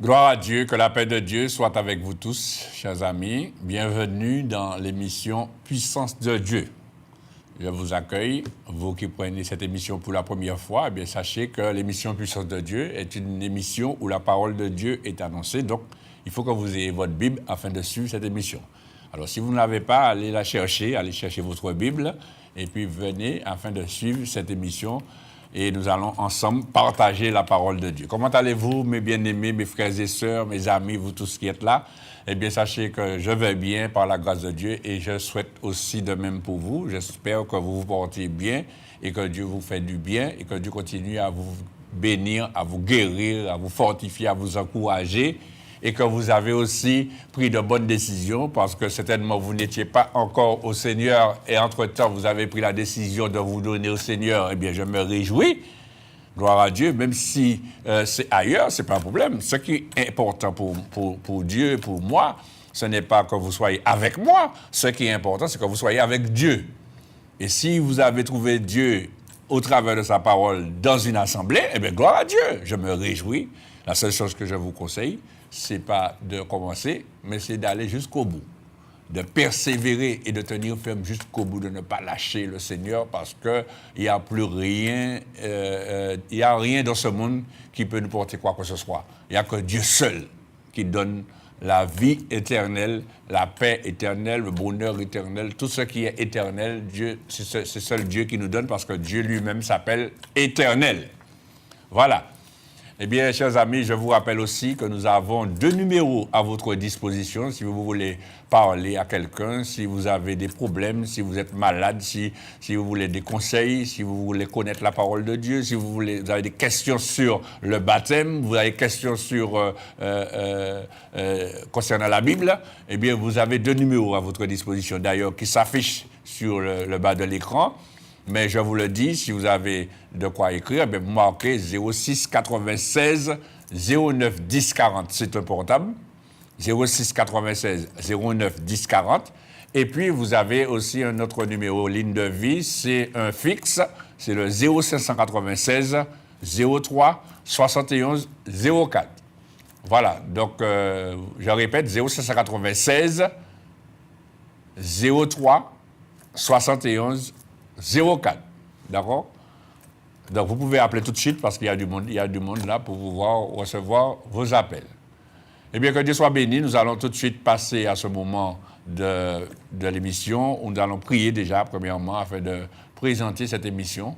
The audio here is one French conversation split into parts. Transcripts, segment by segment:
Gloire à Dieu, que la paix de Dieu soit avec vous tous, chers amis. Bienvenue dans l'émission Puissance de Dieu. Je vous accueille, vous qui prenez cette émission pour la première fois, eh bien, sachez que l'émission Puissance de Dieu est une émission où la parole de Dieu est annoncée. Donc, il faut que vous ayez votre Bible afin de suivre cette émission. Alors, si vous ne l'avez pas, allez la chercher, allez chercher votre Bible et puis venez afin de suivre cette émission. Et nous allons ensemble partager la parole de Dieu. Comment allez-vous, mes bien-aimés, mes frères et sœurs, mes amis, vous tous qui êtes là? Eh bien, sachez que je vais bien par la grâce de Dieu et je souhaite aussi de même pour vous. J'espère que vous vous portez bien et que Dieu vous fait du bien et que Dieu continue à vous bénir, à vous guérir, à vous fortifier, à vous encourager et que vous avez aussi pris de bonnes décisions parce que certainement vous n'étiez pas encore au Seigneur et entre-temps vous avez pris la décision de vous donner au Seigneur. Eh bien, je me réjouis. Gloire à Dieu, même si c'est ailleurs, ce n'est pas un problème. Ce qui est important pour Dieu, pour moi, ce n'est pas que vous soyez avec moi. Ce qui est important, c'est que vous soyez avec Dieu. Et si vous avez trouvé Dieu au travers de sa parole dans une assemblée, eh bien, gloire à Dieu. Je me réjouis. La seule chose que je vous conseille, c'est pas de commencer, mais c'est d'aller jusqu'au bout, de persévérer et de tenir ferme jusqu'au bout, de ne pas lâcher le Seigneur parce qu'il n'y a plus rien, il n'y a rien dans ce monde qui peut nous porter quoi que ce soit. Il n'y a que Dieu seul qui donne la vie éternelle, la paix éternelle, le bonheur éternel, tout ce qui est éternel, Dieu, c'est seul Dieu qui nous donne parce que Dieu lui-même s'appelle éternel. Voilà. Eh bien, chers amis, je vous rappelle aussi que nous avons 2 numéros à votre disposition si vous voulez parler à quelqu'un, si vous avez des problèmes, si vous êtes malade, si vous voulez des conseils, si vous voulez connaître la parole de Dieu, si vous avez des questions sur le baptême, vous avez des questions sur concernant la Bible, eh bien, vous avez 2 numéros à votre disposition, d'ailleurs, qui s'affichent sur le bas de l'écran. Mais je vous le dis, si vous avez de quoi écrire, vous marquez 06 96 09 10 40. C'est un portable. 06 96 09 10 40. Et puis, vous avez aussi un autre numéro, ligne de vie, c'est un fixe. C'est le 0596 03 71 04. Voilà, donc je répète, 0596 03 71 04, d'accord? Donc, vous pouvez appeler tout de suite parce qu'il y a du monde là pour pouvoir recevoir vos appels. Eh bien, que Dieu soit béni. Nous allons tout de suite passer à ce moment de l'émission où nous allons prier déjà, premièrement, afin de présenter cette émission.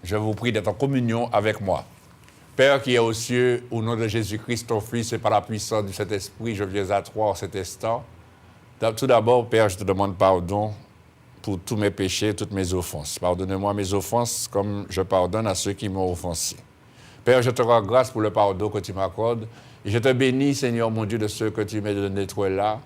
Je vous prie d'être en communion avec moi. Père qui est aux cieux, au nom de Jésus-Christ, ton Fils, et par la puissance de cet esprit, je viens à toi en cet instant. Tout d'abord, Père, je te demande pardon pour tous mes péchés, toutes mes offenses. Pardonne-moi mes offenses comme je pardonne à ceux qui m'ont offensé. Père, je te rends grâce pour le pardon que tu m'accordes. Et je te bénis, Seigneur mon Dieu, de ceux que tu m'as donné d'être là,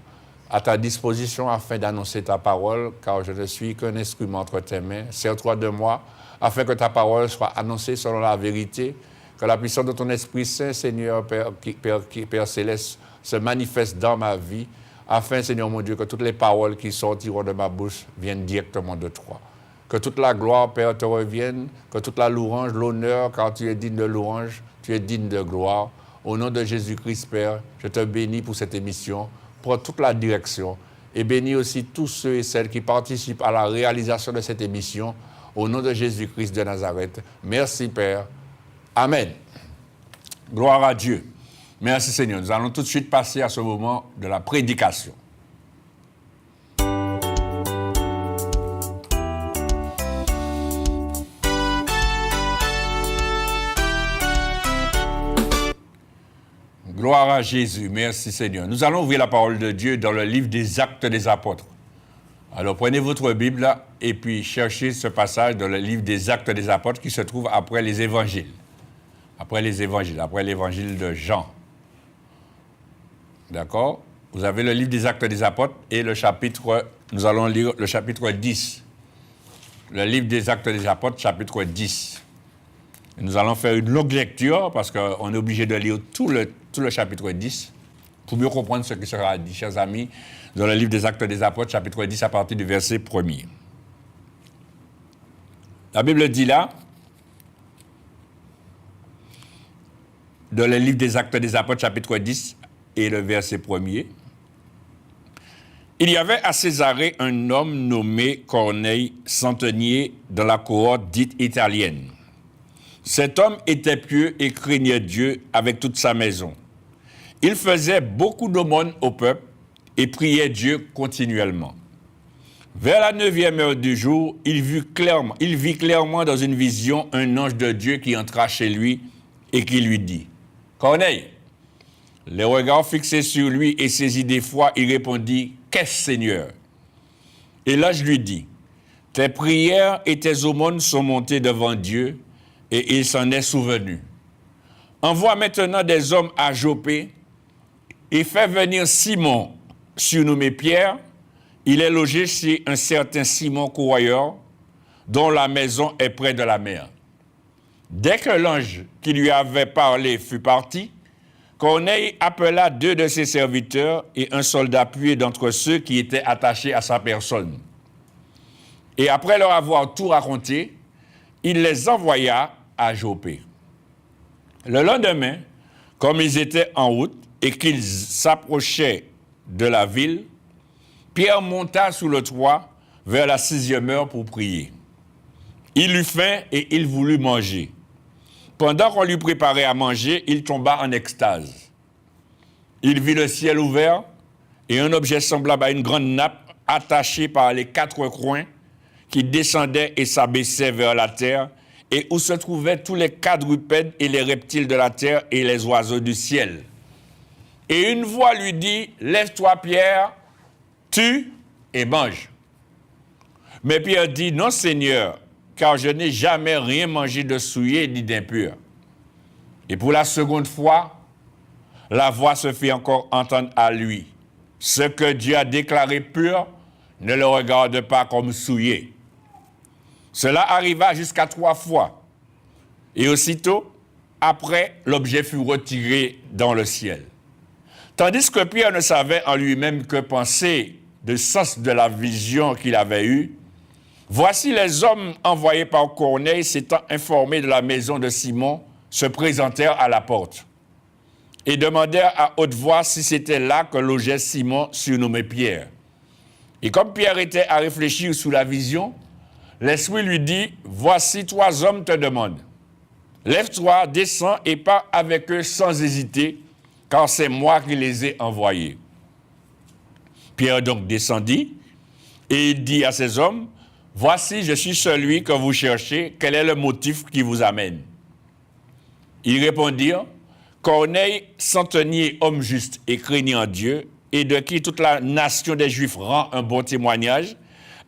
à ta disposition afin d'annoncer ta parole, car je ne suis qu'un instrument entre tes mains. Sers-toi de moi, afin que ta parole soit annoncée selon la vérité, que la puissance de ton Esprit Saint, Seigneur, Père Céleste, se manifeste dans ma vie, afin, Seigneur mon Dieu, que toutes les paroles qui sortiront de ma bouche viennent directement de toi. Que toute la gloire, Père, te revienne, que toute la louange, l'honneur, car tu es digne de louange, tu es digne de gloire. Au nom de Jésus-Christ, Père, je te bénis pour cette émission, pour toute la direction, et bénis aussi tous ceux et celles qui participent à la réalisation de cette émission. Au nom de Jésus-Christ de Nazareth, merci, Père. Amen. Gloire à Dieu. Merci Seigneur. Nous allons tout de suite passer à ce moment de la prédication. Gloire à Jésus. Merci Seigneur. Nous allons ouvrir la parole de Dieu dans le livre des Actes des Apôtres. Alors prenez votre Bible et puis cherchez ce passage dans le livre des Actes des Apôtres qui se trouve après les évangiles. Après l'évangile de Jean. D'accord? Vous avez le livre des Actes des Apôtres et le chapitre, nous allons lire le chapitre 10. Le livre des Actes des Apôtres, chapitre 10. Et nous allons faire une longue lecture parce qu'on est obligé de lire tout le chapitre 10 pour mieux comprendre ce qui sera dit, chers amis, dans le livre des Actes des Apôtres, chapitre 10, à partir du verset 1er. La Bible dit là, dans le livre des Actes des Apôtres, chapitre 10, et le verset 1er. Il y avait à Césarée un homme nommé Corneille, centenier dans la cohorte dite italienne. Cet homme était pieux et craignait Dieu avec toute sa maison. Il faisait beaucoup d'aumônes au peuple et priait Dieu continuellement. Vers la 9e heure du jour, il vit clairement dans une vision un ange de Dieu qui entra chez lui et qui lui dit « Corneille !» Les regards fixés sur lui et saisi d'effroi, il répondit « Qu'est-ce, Seigneur ?» Et l'ange lui dit « Tes prières et tes aumônes sont montées devant Dieu et il s'en est souvenu. Envoie maintenant des hommes à Jopé et fais venir Simon, surnommé Pierre. Il est logé chez un certain Simon Courroyeur, dont la maison est près de la mer. » Dès que l'ange qui lui avait parlé fut parti, Corneille appela 2 de ses serviteurs et un soldat appuyé d'entre ceux qui étaient attachés à sa personne. Et après leur avoir tout raconté, il les envoya à Jopé. Le lendemain, comme ils étaient en route et qu'ils s'approchaient de la ville, Pierre monta sous le toit vers la 6e heure pour prier. Il eut faim et il voulut manger. Pendant qu'on lui préparait à manger, il tomba en extase. Il vit le ciel ouvert et un objet semblable à une grande nappe attachée par les 4 coins qui descendait et s'abaissait vers la terre et où se trouvaient tous les quadrupèdes et les reptiles de la terre et les oiseaux du ciel. Et une voix lui dit « Lève-toi, Pierre, tue et mange. » Mais Pierre dit « Non, Seigneur, car je n'ai jamais rien mangé de souillé ni d'impur. » Et pour la seconde fois, la voix se fit encore entendre à lui. « Ce que Dieu a déclaré pur, ne le regarde pas comme souillé. » Cela arriva jusqu'à 3 fois. Et aussitôt, après, l'objet fut retiré dans le ciel. Tandis que Pierre ne savait en lui-même que penser du sens de la vision qu'il avait eue, voici les hommes envoyés par Corneille s'étant informés de la maison de Simon, se présentèrent à la porte et demandèrent à haute voix si c'était là que logeait Simon, surnommé Pierre. Et comme Pierre était à réfléchir sous la vision, l'Esprit lui dit « Voici 3 hommes te demandent. Lève-toi, descends et pars avec eux sans hésiter, car c'est moi qui les ai envoyés. » Pierre donc descendit et il dit à ces hommes « Voici, je suis celui que vous cherchez, quel est le motif qui vous amène ?» Ils répondirent « Corneille, centenier, homme juste et craignant Dieu, et de qui toute la nation des Juifs rend un bon témoignage,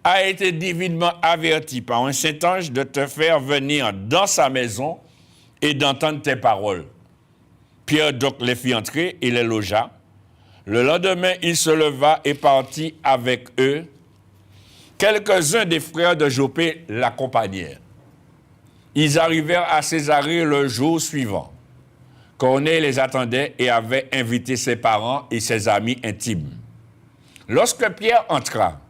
a été divinement averti par un saint ange de te faire venir dans sa maison et d'entendre tes paroles. » Pierre donc les fit entrer et les logea. Le lendemain, il se leva et partit avec eux. Quelques-uns des frères de Jopé l'accompagnèrent. Ils arrivèrent à Césarée le jour suivant. Corneille les attendait et avait invité ses parents et ses amis intimes. Lorsque Pierre entra,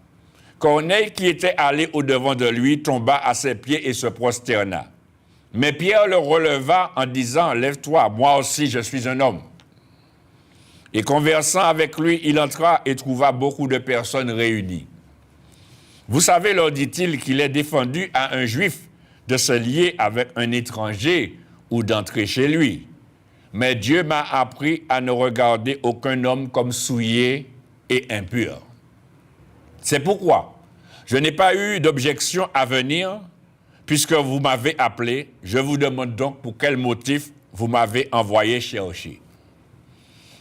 Corneille, qui était allé au-devant de lui, tomba à ses pieds et se prosterna. Mais Pierre le releva en disant « Lève-toi, moi aussi je suis un homme. » Et conversant avec lui, il entra et trouva beaucoup de personnes réunies. « Vous savez, leur dit-il, qu'il est défendu à un juif de se lier avec un étranger ou d'entrer chez lui. Mais Dieu m'a appris à ne regarder aucun homme comme souillé et impur. C'est pourquoi je n'ai pas eu d'objection à venir, puisque vous m'avez appelé. Je vous demande donc pour quel motif vous m'avez envoyé chercher. »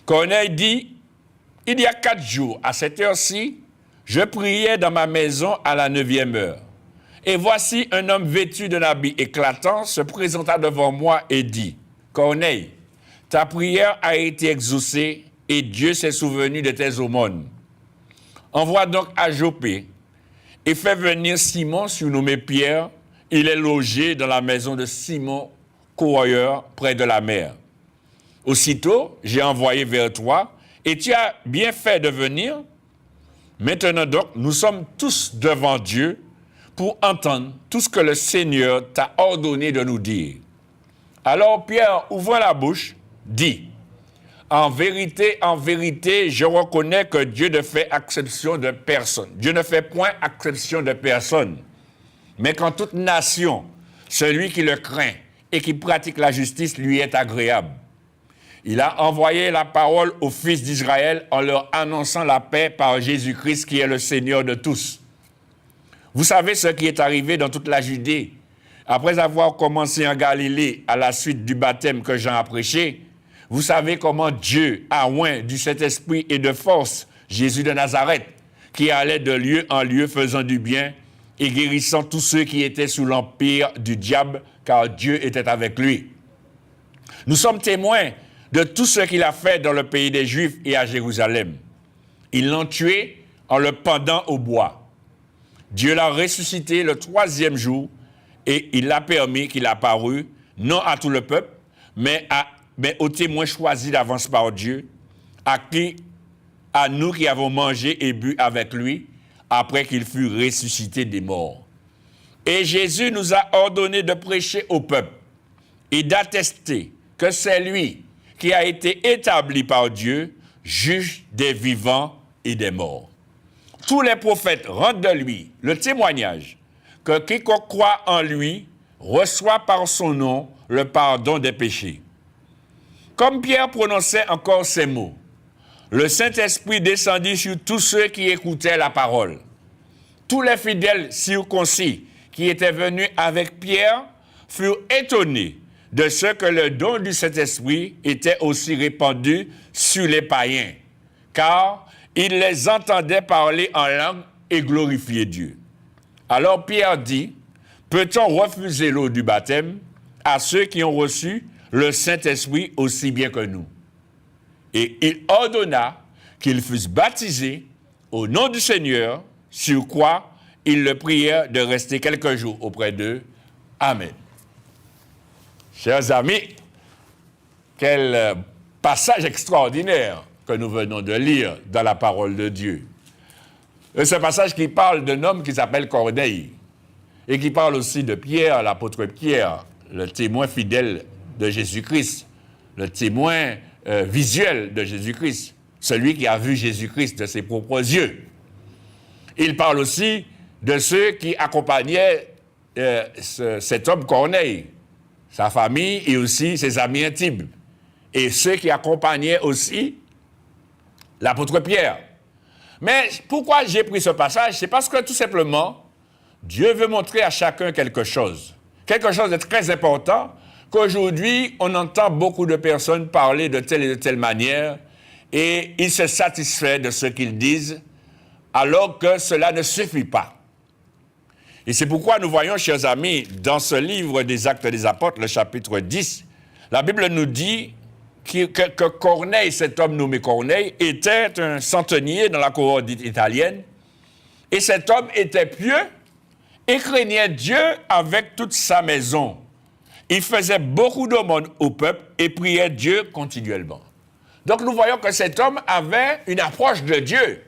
Corneille dit, « Il y a 4 jours, à cette heure-ci, je priais dans ma maison à la 9e heure. Et voici un homme vêtu d'un habit éclatant se présenta devant moi et dit, « Corneille, ta prière a été exaucée et Dieu s'est souvenu de tes aumônes. Envoie donc à Jopé et fais venir Simon, surnommé Pierre. Il est logé dans la maison de Simon, courroyeur, près de la mer. Aussitôt, j'ai envoyé vers toi et tu as bien fait de venir. Maintenant donc, nous sommes tous devant Dieu pour entendre tout ce que le Seigneur t'a ordonné de nous dire. » Alors Pierre ouvre la bouche dit, en vérité, je reconnais que Dieu ne fait exception de personne. Dieu ne fait point exception de personne. Mais qu'en toute nation, celui qui le craint et qui pratique la justice lui est agréable. Il a envoyé la parole aux fils d'Israël en leur annonçant la paix par Jésus-Christ qui est le Seigneur de tous. Vous savez ce qui est arrivé dans toute la Judée. Après avoir commencé en Galilée à la suite du baptême que Jean a prêché, vous savez comment Dieu a oint du Saint-Esprit et de force Jésus de Nazareth, qui allait de lieu en lieu faisant du bien et guérissant tous ceux qui étaient sous l'empire du diable, car Dieu était avec lui. Nous sommes témoins de tout ce qu'il a fait dans le pays des Juifs et à Jérusalem. Ils l'ont tué en le pendant au bois. Dieu l'a ressuscité le 3e jour et il a permis qu'il apparût, non à tout le peuple, mais aux témoins choisis d'avance par Dieu, à nous qui avons mangé et bu avec lui, après qu'il fut ressuscité des morts. Et Jésus nous a ordonné de prêcher au peuple et d'attester que c'est lui qui a été établi par Dieu, juge des vivants et des morts. Tous les prophètes rendent de lui le témoignage que quiconque croit en lui reçoit par son nom le pardon des péchés. Comme Pierre prononçait encore ces mots, le Saint-Esprit descendit sur tous ceux qui écoutaient la parole. Tous les fidèles circoncis qui étaient venus avec Pierre furent étonnés de ce que le don du Saint-Esprit était aussi répandu sur les païens, car ils les entendaient parler en langue et glorifier Dieu. Alors Pierre dit, peut-on refuser l'eau du baptême à ceux qui ont reçu le Saint-Esprit aussi bien que nous? Et il ordonna qu'ils fussent baptisés au nom du Seigneur, sur quoi ils le prièrent de rester quelques jours auprès d'eux. Amen. Chers amis, quel passage extraordinaire que nous venons de lire dans la parole de Dieu. Ce passage qui parle d'un homme qui s'appelle Corneille et qui parle aussi de Pierre, l'apôtre Pierre, le témoin fidèle de Jésus-Christ, le témoin visuel de Jésus-Christ, celui qui a vu Jésus-Christ de ses propres yeux. Il parle aussi de ceux qui accompagnaient cet homme Corneille, sa famille et aussi ses amis intimes, et ceux qui accompagnaient aussi l'apôtre Pierre. Mais pourquoi j'ai pris ce passage? C'est parce que tout simplement, Dieu veut montrer à chacun quelque chose de très important, qu'aujourd'hui, on entend beaucoup de personnes parler de telle et de telle manière, et ils se satisfont de ce qu'ils disent, alors que cela ne suffit pas. Et c'est pourquoi nous voyons, chers amis, dans ce livre des Actes des Apôtres, le chapitre 10, la Bible nous dit que Corneille, cet homme nommé Corneille, était un centenier dans la couronne italienne, et cet homme était pieux et craignait Dieu avec toute sa maison. Il faisait beaucoup d'aumônes au peuple et priait Dieu continuellement. Donc nous voyons que cet homme avait une approche de Dieu.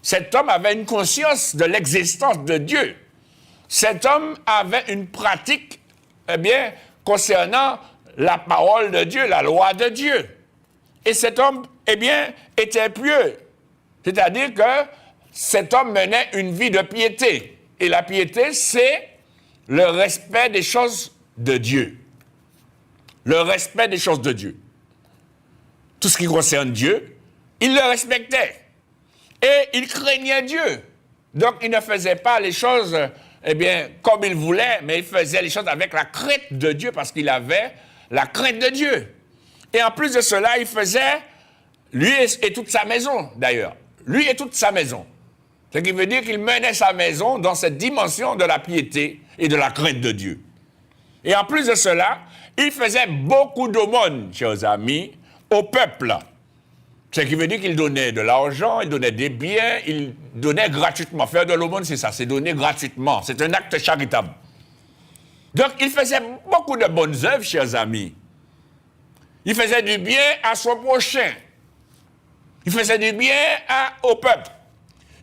Cet homme avait une conscience de l'existence de Dieu. Cet homme avait une pratique, concernant la parole de Dieu, la loi de Dieu. Et cet homme, était pieux. C'est-à-dire que cet homme menait une vie de piété. Et la piété, c'est le respect des choses de Dieu. Le respect des choses de Dieu. Tout ce qui concerne Dieu, il le respectait. Et il craignait Dieu. Donc, il ne faisait pas les choses, comme il voulait, mais il faisait les choses avec la crainte de Dieu, parce qu'il avait la crainte de Dieu. Et en plus de cela, il faisait, lui et toute sa maison, d'ailleurs. Lui et toute sa maison. Ce qui veut dire qu'il menait sa maison dans cette dimension de la piété et de la crainte de Dieu. Et en plus de cela, il faisait beaucoup d'aumônes, chers amis, au peuple. Ce qui veut dire qu'il donnait de l'argent, il donnait des biens, il donnait gratuitement. Faire de l'aumône, c'est ça, c'est donner gratuitement. C'est un acte charitable. Donc, il faisait beaucoup de bonnes œuvres, chers amis. Il faisait du bien à son prochain. Il faisait du bien au peuple.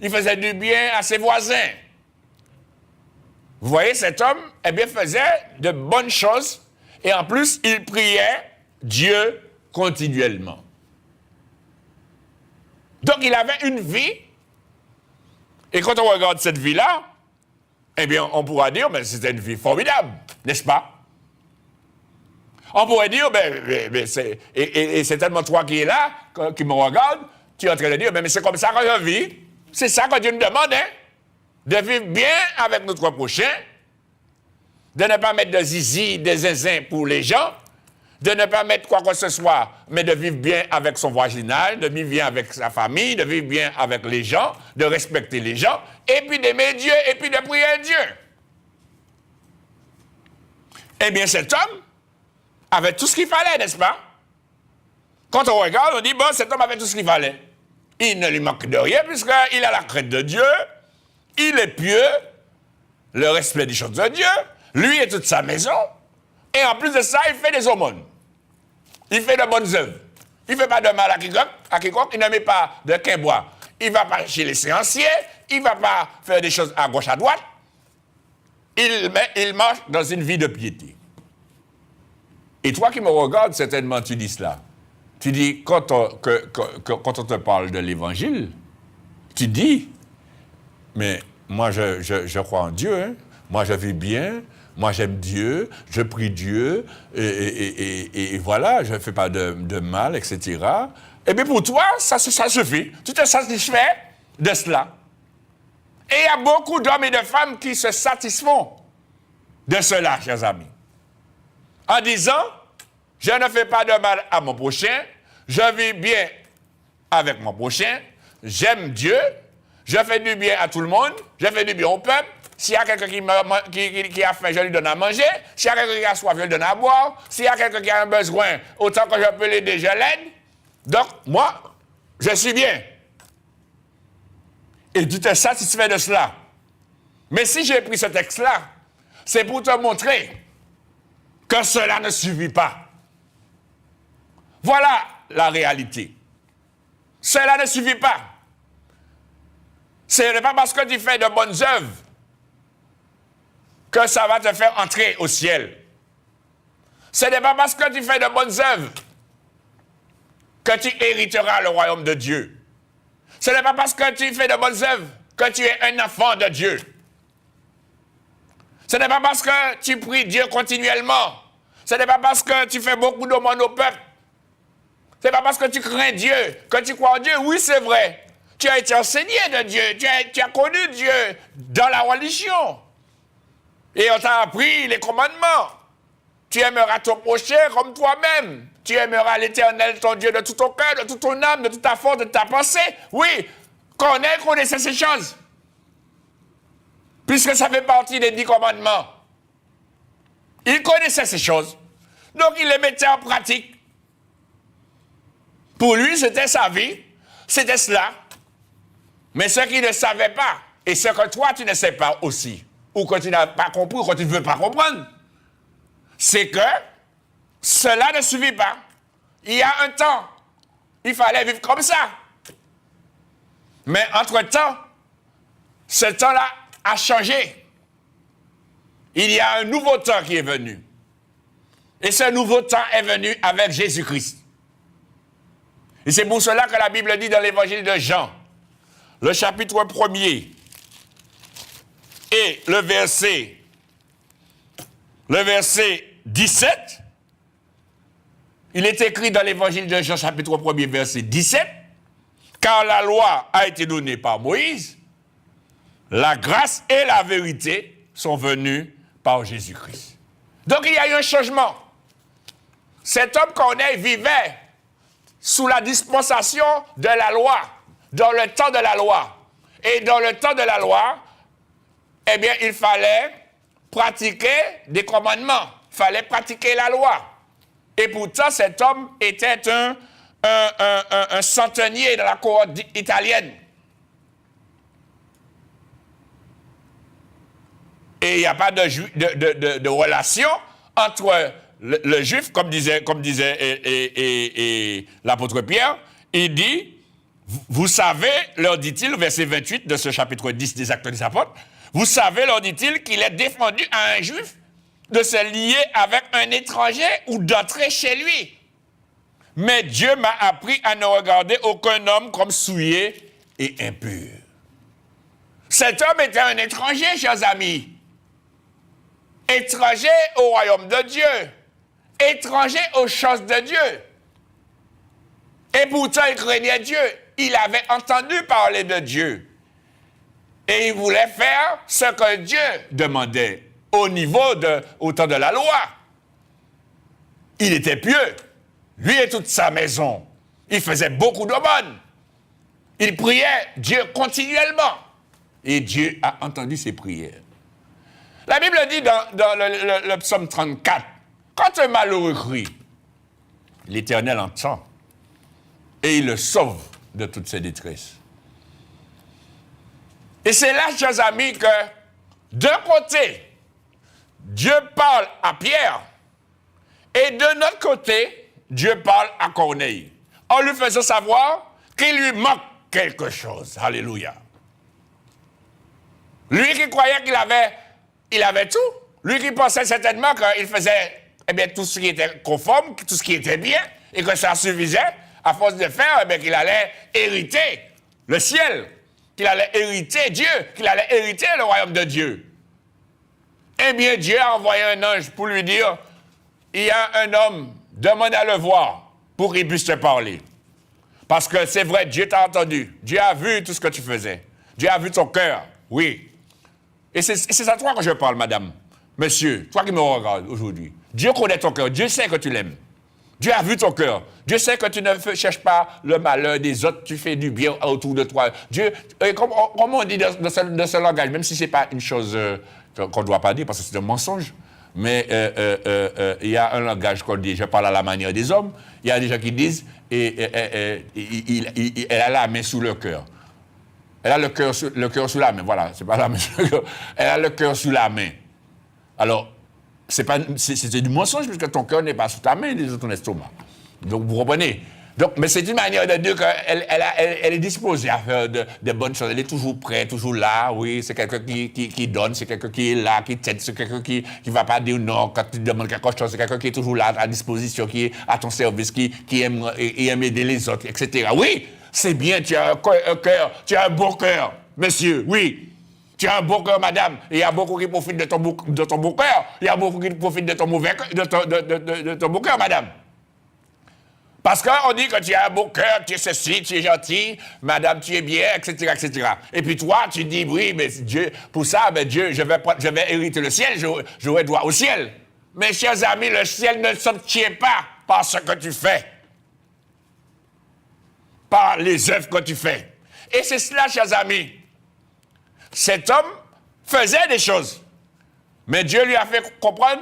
Il faisait du bien à ses voisins. Vous voyez, cet homme, faisait de bonnes choses. Et en plus, il priait Dieu continuellement. Donc, il avait une vie. Et quand on regarde cette vie-là, eh bien, on pourra dire, mais c'était une vie formidable, n'est-ce pas? On pourrait dire, et c'est tellement toi qui es là, qui me regarde, tu es en train de dire, mais c'est comme ça que je vis. C'est ça que Dieu nous demande, hein? De vivre bien avec notre prochain, de ne pas mettre de zizi, de zinzin pour les gens, de ne pas mettre quoi que ce soit, mais de vivre bien avec son voisinage, de vivre bien avec sa famille, de vivre bien avec les gens, de respecter les gens, et puis d'aimer Dieu, et puis de prier Dieu. Eh bien, cet homme avait tout ce qu'il fallait, n'est-ce pas? Quand on regarde, on dit, bon, cet homme avait tout ce qu'il fallait. Il ne lui manque de rien, puisqu'il a la crainte de Dieu, il est pieux, le respect des choses de Dieu, lui et toute sa maison, et en plus de ça, il fait des aumônes. Il fait de bonnes œuvres. Il ne fait pas de mal à quiconque, il ne met pas de quinbois. Il ne va pas chez les séanciers, il ne va pas faire des choses à gauche, à droite. Il marche dans une vie de piété. Et toi qui me regardes, certainement, tu dis cela. Tu dis, quand on te parle de l'Évangile, tu dis, mais moi, je crois en Dieu, hein? Moi, je vis bien, moi, j'aime Dieu, je prie Dieu, et voilà, je ne fais pas de mal, etc. Eh bien, pour toi, ça suffit. Tu te satisfais de cela. Et il y a beaucoup d'hommes et de femmes qui se satisfont de cela, chers amis. En disant, je ne fais pas de mal à mon prochain, je vis bien avec mon prochain, j'aime Dieu, je fais du bien à tout le monde, je fais du bien au peuple. S'il y a quelqu'un qui a faim, je lui donne à manger. S'il y a quelqu'un qui a soif, je lui donne à boire. S'il y a quelqu'un qui a un besoin, autant que je peux l'aider, je l'aide. Donc, moi, je suis bien. Et tu te satisfais de cela. Mais si j'ai pris ce texte-là, c'est pour te montrer que cela ne suffit pas. Voilà la réalité. Cela ne suffit pas. Ce n'est pas parce que tu fais de bonnes œuvres que ça va te faire entrer au ciel. Ce n'est pas parce que tu fais de bonnes œuvres que tu hériteras le royaume de Dieu. Ce n'est pas parce que tu fais de bonnes œuvres que tu es un enfant de Dieu. Ce n'est pas parce que tu pries Dieu continuellement. Ce n'est pas parce que tu fais beaucoup d'aumônes au peuple. Ce n'est pas parce que tu crains Dieu, que tu crois en Dieu. Oui, c'est vrai. Tu as été enseigné de Dieu. Tu as connu Dieu dans la religion. Et on t'a appris les commandements. Tu aimeras ton prochain comme toi-même. Tu aimeras l'Éternel, ton Dieu, de tout ton cœur, de toute ton âme, de toute ta force, de ta pensée. Oui, connaissez ces choses. Puisque ça fait partie des 10 commandements. Il connaissait ces choses. Donc il les mettait en pratique. Pour lui, c'était sa vie. C'était cela. Mais ce qu'il ne savait pas, et ce que toi, tu ne sais pas aussi, ou que tu n'as pas compris, ou que tu ne veux pas comprendre, c'est que cela ne suffit pas. Il y a un temps, il fallait vivre comme ça. Mais entre-temps, ce temps-là a changé. Il y a un nouveau temps qui est venu. Et ce nouveau temps est venu avec Jésus-Christ. Et c'est pour cela que la Bible dit dans l'évangile de Jean, le chapitre 1er, et le verset 17, il est écrit dans l'évangile de Jean, chapitre 1er, verset 17, car la loi a été donnée par Moïse, la grâce et la vérité sont venues par Jésus-Christ. Donc il y a eu un changement. Cet homme qu'on est vivait sous la dispensation de la loi, dans le temps de la loi. Et dans le temps de la loi, eh bien, il fallait pratiquer des commandements. Il fallait pratiquer la loi. Et pourtant, cet homme était un centenier de la cour italienne. Et il n'y a pas de relation entre le juif, comme disait l'apôtre Pierre. Il dit, vous savez, leur dit-il, verset 28 de ce chapitre 10 des Actes des Apôtres, vous savez, leur dit-il, qu'il est défendu à un juif de se lier avec un étranger ou d'entrer chez lui. Mais Dieu m'a appris à ne regarder aucun homme comme souillé et impur. Cet homme était un étranger, chers amis. Étranger au royaume de Dieu. Étranger aux choses de Dieu. Et pourtant, il craignait Dieu. Il avait entendu parler de Dieu. Et il voulait faire ce que Dieu demandait au temps de la loi. Il était pieux. Lui et toute sa maison. Il faisait beaucoup d'aumônes. Il priait Dieu continuellement. Et Dieu a entendu ses prières. La Bible dit dans le psaume 34, quand un malheureux crie, l'Éternel entend et il le sauve de toutes ses détresses. Et c'est là, chers amis, que d'un côté, Dieu parle à Pierre et de notre côté, Dieu parle à Corneille, en lui faisant savoir qu'il lui manque quelque chose. Alléluia. Lui qui croyait qu'il avait tout, lui qui pensait certainement qu'il faisait tout ce qui était conforme, tout ce qui était bien, et que ça suffisait, à force de faire, qu'il allait hériter le ciel, qu'il allait hériter Dieu, qu'il allait hériter le royaume de Dieu. Eh bien, Dieu a envoyé un ange pour lui dire, il y a un homme, demande à le voir pour qu'il puisse te parler. Parce que c'est vrai, Dieu t'a entendu. Dieu a vu tout ce que tu faisais. Dieu a vu ton cœur, oui. Et c'est à toi que je parle, madame, monsieur, toi qui me regardes aujourd'hui. Dieu connaît ton cœur, Dieu sait que tu l'aimes. Dieu a vu ton cœur. Dieu sait que tu ne cherches pas le malheur des autres, tu fais du bien autour de toi. Dieu, comme on dit dans ce langage, même si ce n'est pas une chose qu'on ne doit pas dire, parce que c'est un mensonge, mais il y a un langage qu'on dit, je parle à la manière des hommes, il y a des gens qui disent, elle a la main sous le cœur. Elle a le cœur sous la main, voilà, c'est pas la main sous le cœur. Elle a le cœur sous la main. Alors, c'est du mensonge, puisque ton cœur n'est pas sous ta main, il est sous ton estomac. Donc, vous comprenez? Donc, mais c'est une manière de dire qu'elle est disposée à faire de bonnes choses. Elle est toujours prête, toujours là, oui. C'est quelqu'un qui donne, c'est quelqu'un qui est là, qui t'aide, c'est quelqu'un qui ne va pas dire non quand tu demandes quelque chose. C'est quelqu'un qui est toujours là, à ta disposition, qui est à ton service, qui aime aider les autres, etc. Oui, c'est bien, tu as un cœur, tu as un beau cœur, monsieur, oui. Tu as un beau cœur, madame, et il y a beaucoup qui profitent de ton beau cœur. Il y a beaucoup qui profitent de ton mauvais cœur, de ton beau cœur, madame. Parce qu'on dit que tu as un beau cœur, tu es ceci, tu es gentil, madame, tu es bien, etc., etc. Et puis toi, tu dis, oui, mais Dieu, pour ça, Dieu, je vais hériter le ciel, j'aurai droit au ciel. Mes chers amis, le ciel ne s'obtient pas par ce que tu fais, par les œuvres que tu fais. Et c'est cela, chers amis. Cet homme faisait des choses, mais Dieu lui a fait comprendre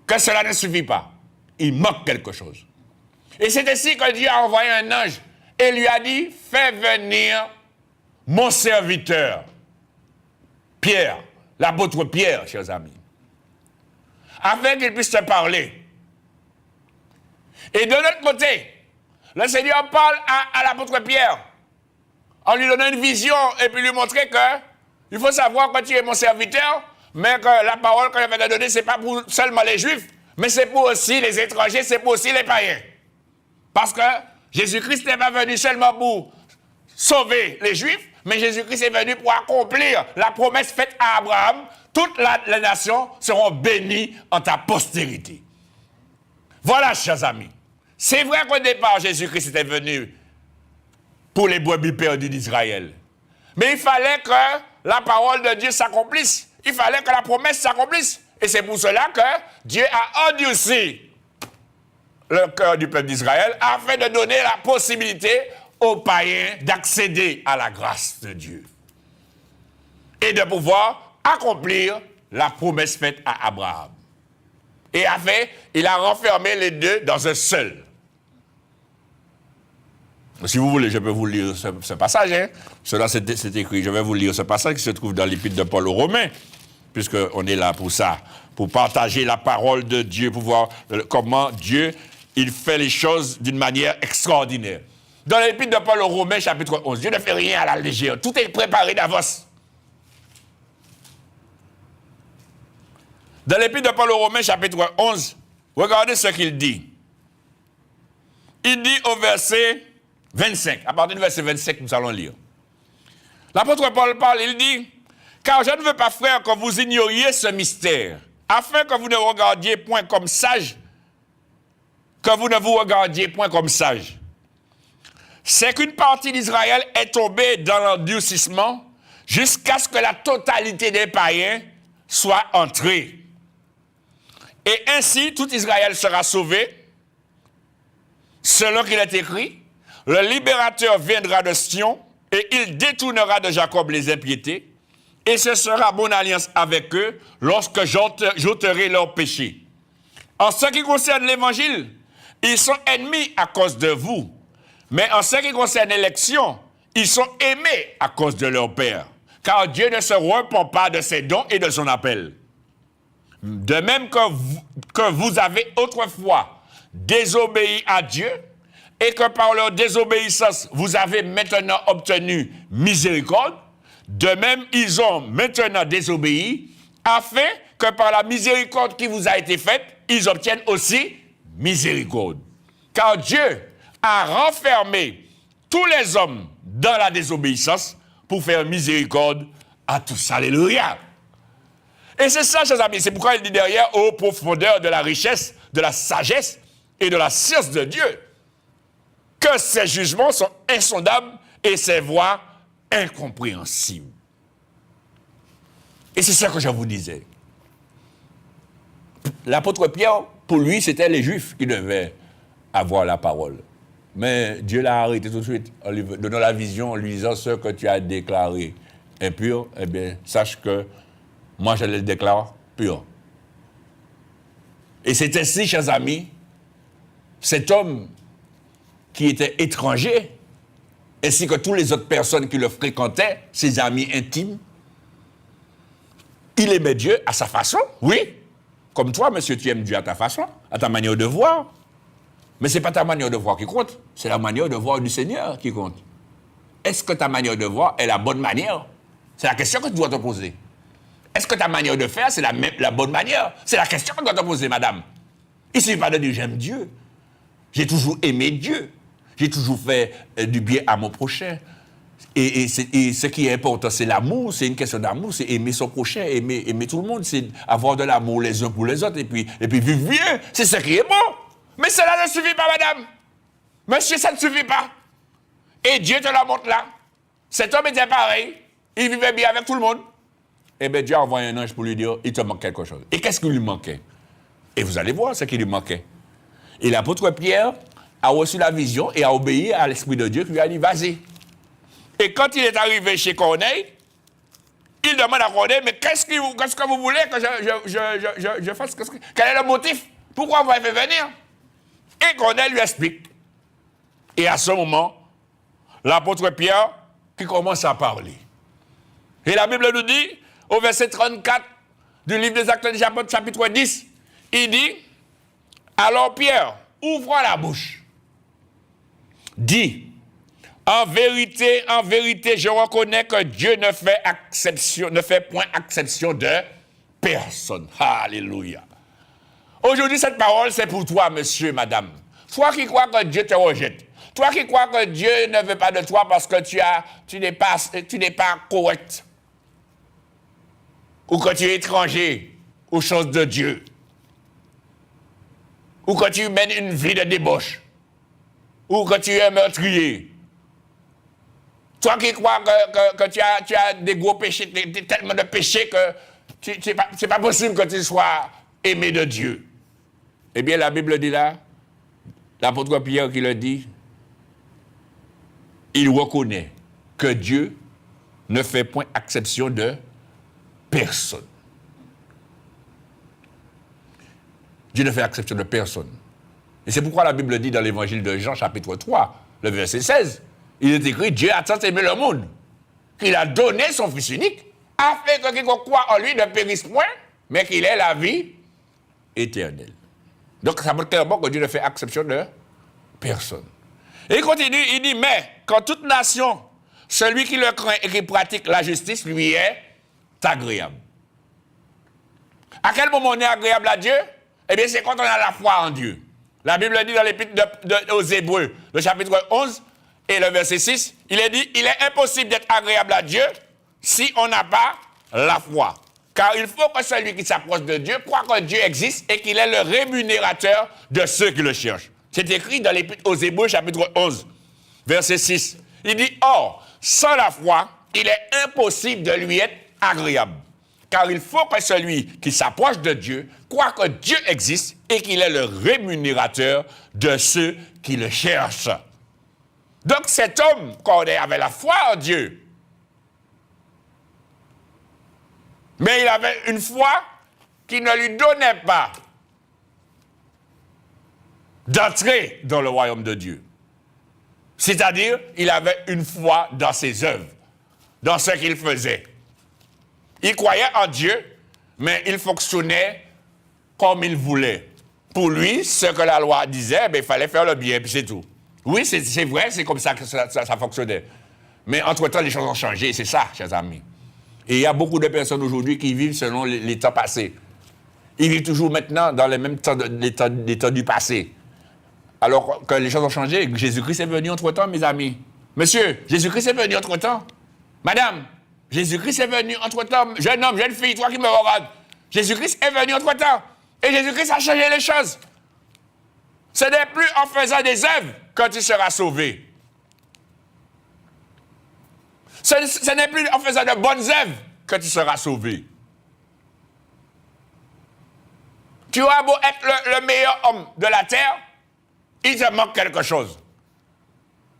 que cela ne suffit pas. Il manque quelque chose. Et c'est ainsi que Dieu a envoyé un ange et lui a dit, fais venir mon serviteur, Pierre, l'apôtre Pierre, chers amis, afin qu'il puisse te parler. Et de l'autre côté, le Seigneur parle à l'apôtre Pierre, en lui donnant une vision et puis lui montrer que il faut savoir que tu es mon serviteur, mais que la parole que je vais te donner, ce n'est pas pour seulement les Juifs, mais c'est pour aussi les étrangers, c'est pour aussi les païens. Parce que Jésus-Christ n'est pas venu seulement pour sauver les Juifs, mais Jésus-Christ est venu pour accomplir la promesse faite à Abraham. Toutes les nations seront bénies en ta postérité. Voilà, chers amis. C'est vrai qu'au départ, Jésus-Christ était venu pour les brebis perdues d'Israël. Mais il fallait que la parole de Dieu s'accomplisse. Il fallait que la promesse s'accomplisse. Et c'est pour cela que Dieu a endurci le cœur du peuple d'Israël afin de donner la possibilité aux païens d'accéder à la grâce de Dieu. Et de pouvoir accomplir la promesse faite à Abraham. Et il a renfermé les deux dans un seul. Si vous voulez, je peux vous lire ce passage. Hein? Cela, c'est écrit. Je vais vous lire ce passage qui se trouve dans l'Épître de Paul aux Romains, puisqu'on est là pour ça, pour partager la parole de Dieu, pour voir comment Dieu, il fait les choses d'une manière extraordinaire. Dans l'Épître de Paul aux Romains, chapitre 11, Dieu ne fait rien à la légère. Tout est préparé d'avance. Dans l'Épître de Paul aux Romains, chapitre 11, regardez ce qu'il dit. il dit au verset 25, à partir du verset 25, nous allons lire. L'apôtre Paul parle, il dit, « Car je ne veux pas, frères, que vous ignoriez ce mystère, afin que vous ne regardiez point comme sages, que vous ne vous regardiez point comme sages. C'est qu'une partie d'Israël est tombée dans l'endurcissement jusqu'à ce que la totalité des païens soit entrée. Et ainsi, tout Israël sera sauvé, selon qu'il est écrit, le libérateur viendra de Sion, et il détournera de Jacob les impiétés, et ce sera bonne alliance avec eux lorsque j'ôterai leurs péchés. En ce qui concerne l'évangile, ils sont ennemis à cause de vous, mais en ce qui concerne l'élection, ils sont aimés à cause de leur Père, car Dieu ne se repent pas de ses dons et de son appel. De même que vous avez autrefois désobéi à Dieu, et que par leur désobéissance, vous avez maintenant obtenu miséricorde, de même, ils ont maintenant désobéi, afin que par la miséricorde qui vous a été faite, ils obtiennent aussi miséricorde. Car Dieu a renfermé tous les hommes dans la désobéissance pour faire miséricorde à tous. Alléluia. Et c'est ça, chers amis, c'est pourquoi il dit derrière, ô profondeur de la richesse, de la sagesse et de la science de Dieu, que ses jugements sont insondables et ses voies incompréhensibles. Et c'est ça que je vous disais. L'apôtre Pierre, pour lui, c'était les Juifs qui devaient avoir la parole. Mais Dieu l'a arrêté tout de suite en lui donnant la vision, en lui disant ce que tu as déclaré impur, eh bien, sache que moi, je le déclare pur. Et c'est ainsi, chers amis, cet homme qui était étranger, ainsi que toutes les autres personnes qui le fréquentaient, ses amis intimes, il aimait Dieu à sa façon, oui. Comme toi, monsieur, tu aimes Dieu à ta façon, à ta manière de voir. Mais ce n'est pas ta manière de voir qui compte, c'est la manière de voir du Seigneur qui compte. Est-ce que ta manière de voir est la bonne manière? C'est la question que tu dois te poser. Est-ce que ta manière de faire, c'est la bonne manière? C'est la question que tu dois te poser, madame. Il ne suffit pas de dire j'aime Dieu. J'ai toujours aimé Dieu. J'ai toujours fait du bien à mon prochain. Et ce qui est important, c'est l'amour. C'est une question d'amour. C'est aimer son prochain, aimer tout le monde. C'est avoir de l'amour les uns pour les autres. Et puis vivre bien. C'est ce qui est bon. Mais cela ne suffit pas, madame. Monsieur, ça ne suffit pas. Et Dieu te la montre là. Cet homme était pareil. Il vivait bien avec tout le monde. Eh bien, Dieu a envoyé un ange pour lui dire, il te manque quelque chose. Et qu'est-ce qui lui manquait? Et vous allez voir ce qui lui manquait. Et l'apôtre Pierre a reçu la vision et a obéi à l'Esprit de Dieu qui lui a dit, vas-y. Et quand il est arrivé chez Corneille, il demande à Corneille, mais qu'est-ce que vous voulez que je fasse? Quel est le motif? Pourquoi vous m'avez fait venir? Et Corneille lui explique. Et à ce moment, l'apôtre Pierre qui commence à parler. Et la Bible nous dit, au verset 34 du livre des Actes des Apôtres, chapitre 10, il dit, alors Pierre, ouvre la bouche, dit, en vérité, je reconnais que Dieu ne fait point exception de personne. Alléluia. Aujourd'hui, cette parole, c'est pour toi, monsieur, madame. Toi qui crois que Dieu te rejette. Toi qui crois que Dieu ne veut pas de toi parce que tu n'es pas correct. Ou que tu es étranger aux choses de Dieu. Ou que tu mènes une vie de débauche. Ou que tu es meurtrier. Toi qui crois que tu as des gros péchés, tellement de péchés que c'est pas possible que tu sois aimé de Dieu. Eh bien, la Bible dit là, l'apôtre Pierre qui le dit, il reconnaît que Dieu ne fait point exception de personne. Dieu ne fait exception de personne. Et c'est pourquoi la Bible dit dans l'évangile de Jean, chapitre 3, le verset 16, il est écrit, Dieu a tant aimé le monde, qu'il a donné son Fils unique, afin que quiconque croit en lui ne périsse point, mais qu'il ait la vie éternelle. Donc ça montre clairement que Dieu ne fait exception de personne. Et il continue, il dit, mais quand toute nation, celui qui le craint et qui pratique la justice, lui est agréable. À quel moment on est agréable à Dieu? Eh bien, c'est quand on a la foi en Dieu. La Bible dit dans l'Épître aux Hébreux, le chapitre 11 et le verset 6, il est dit, il est impossible d'être agréable à Dieu si on n'a pas la foi. Car il faut que celui qui s'approche de Dieu croit que Dieu existe et qu'il est le rémunérateur de ceux qui le cherchent. C'est écrit dans l'Épître aux Hébreux, chapitre 11, verset 6. Il dit, or, sans la foi, il est impossible de lui être agréable. Car il faut que celui qui s'approche de Dieu croit que Dieu existe et qu'il est le rémunérateur de ceux qui le cherchent. Donc cet homme, Corneille, avait la foi en Dieu. Mais il avait une foi qui ne lui donnait pas d'entrer dans le royaume de Dieu. C'est-à-dire, il avait une foi dans ses œuvres, dans ce qu'il faisait. Il croyait en Dieu, mais il fonctionnait comme il voulait. Pour lui, ce que la loi disait, il fallait faire le bien, puis c'est tout. Oui, c'est vrai, c'est comme ça que ça fonctionnait. Mais entre-temps, les choses ont changé, c'est ça, chers amis. Et il y a beaucoup de personnes aujourd'hui qui vivent selon les temps passés. Ils vivent toujours maintenant dans les mêmes temps, les temps du passé. Alors que les choses ont changé, Jésus-Christ est venu entre-temps, mes amis. Monsieur, Jésus-Christ est venu entre-temps. Madame, Jésus-Christ est venu entre-temps. Jeune homme, jeune fille, toi qui me regardes. Jésus-Christ est venu entre-temps. Et Jésus-Christ a changé les choses. Ce n'est plus en faisant des œuvres que tu seras sauvé. Ce n'est plus en faisant de bonnes œuvres que tu seras sauvé. Tu as beau être le meilleur homme de la terre, il te manque quelque chose.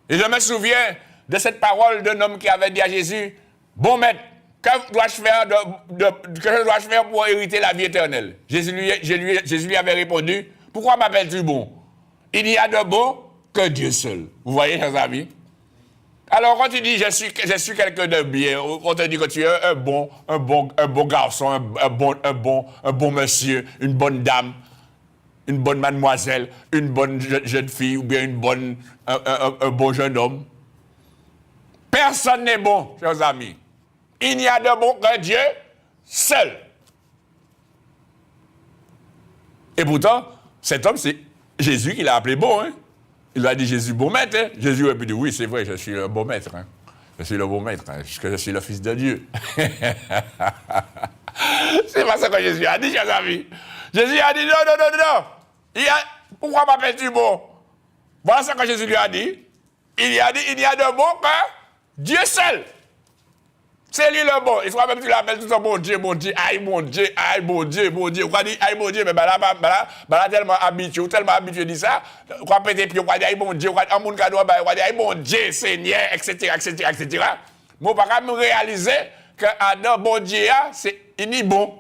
Et je me souviens de cette parole d'un homme qui avait dit à Jésus, « Bon maître, que dois-je faire pour hériter la vie éternelle ?» Jésus lui avait répondu, « Pourquoi m'appelles-tu bon? Il n'y a de bon que Dieu seul. » Vous voyez, chers amis? Alors, quand tu dis, je suis quelqu'un de bien, on te dit que tu es un bon garçon, un bon monsieur, une bonne dame, une bonne mademoiselle, une bonne jeune fille, ou bien un bon jeune homme. Personne n'est bon, chers amis. Il n'y a de bon que Dieu seul. Et pourtant, cet homme, c'est Jésus qui l'a appelé bon, hein? Il a dit Jésus, bon maître. Hein? Jésus a dit oui, c'est vrai, je suis le bon maître. Hein? Je suis le bon maître, hein, puisque je suis le Fils de Dieu. C'est pas ce que Jésus a dit, chers amis. Jésus a dit non. Pourquoi m'appelles-tu bon? Voilà ce que Jésus lui a dit. Il y a dit, il n'y a de bon que Dieu seul. C'est lui le bon. Il faut même que tu l'appelles tout ça, bon Dieu, aïe mon Dieu. Pourquoi dire aïe mon Dieu? Mais là, tellement habitué de ça. Quoi péter pied, quoi dire aïe mon Dieu, quoi dire aïe mon Dieu, Seigneur, etc. Moi, pas me réaliser que Adam, bon Dieu, il est bon.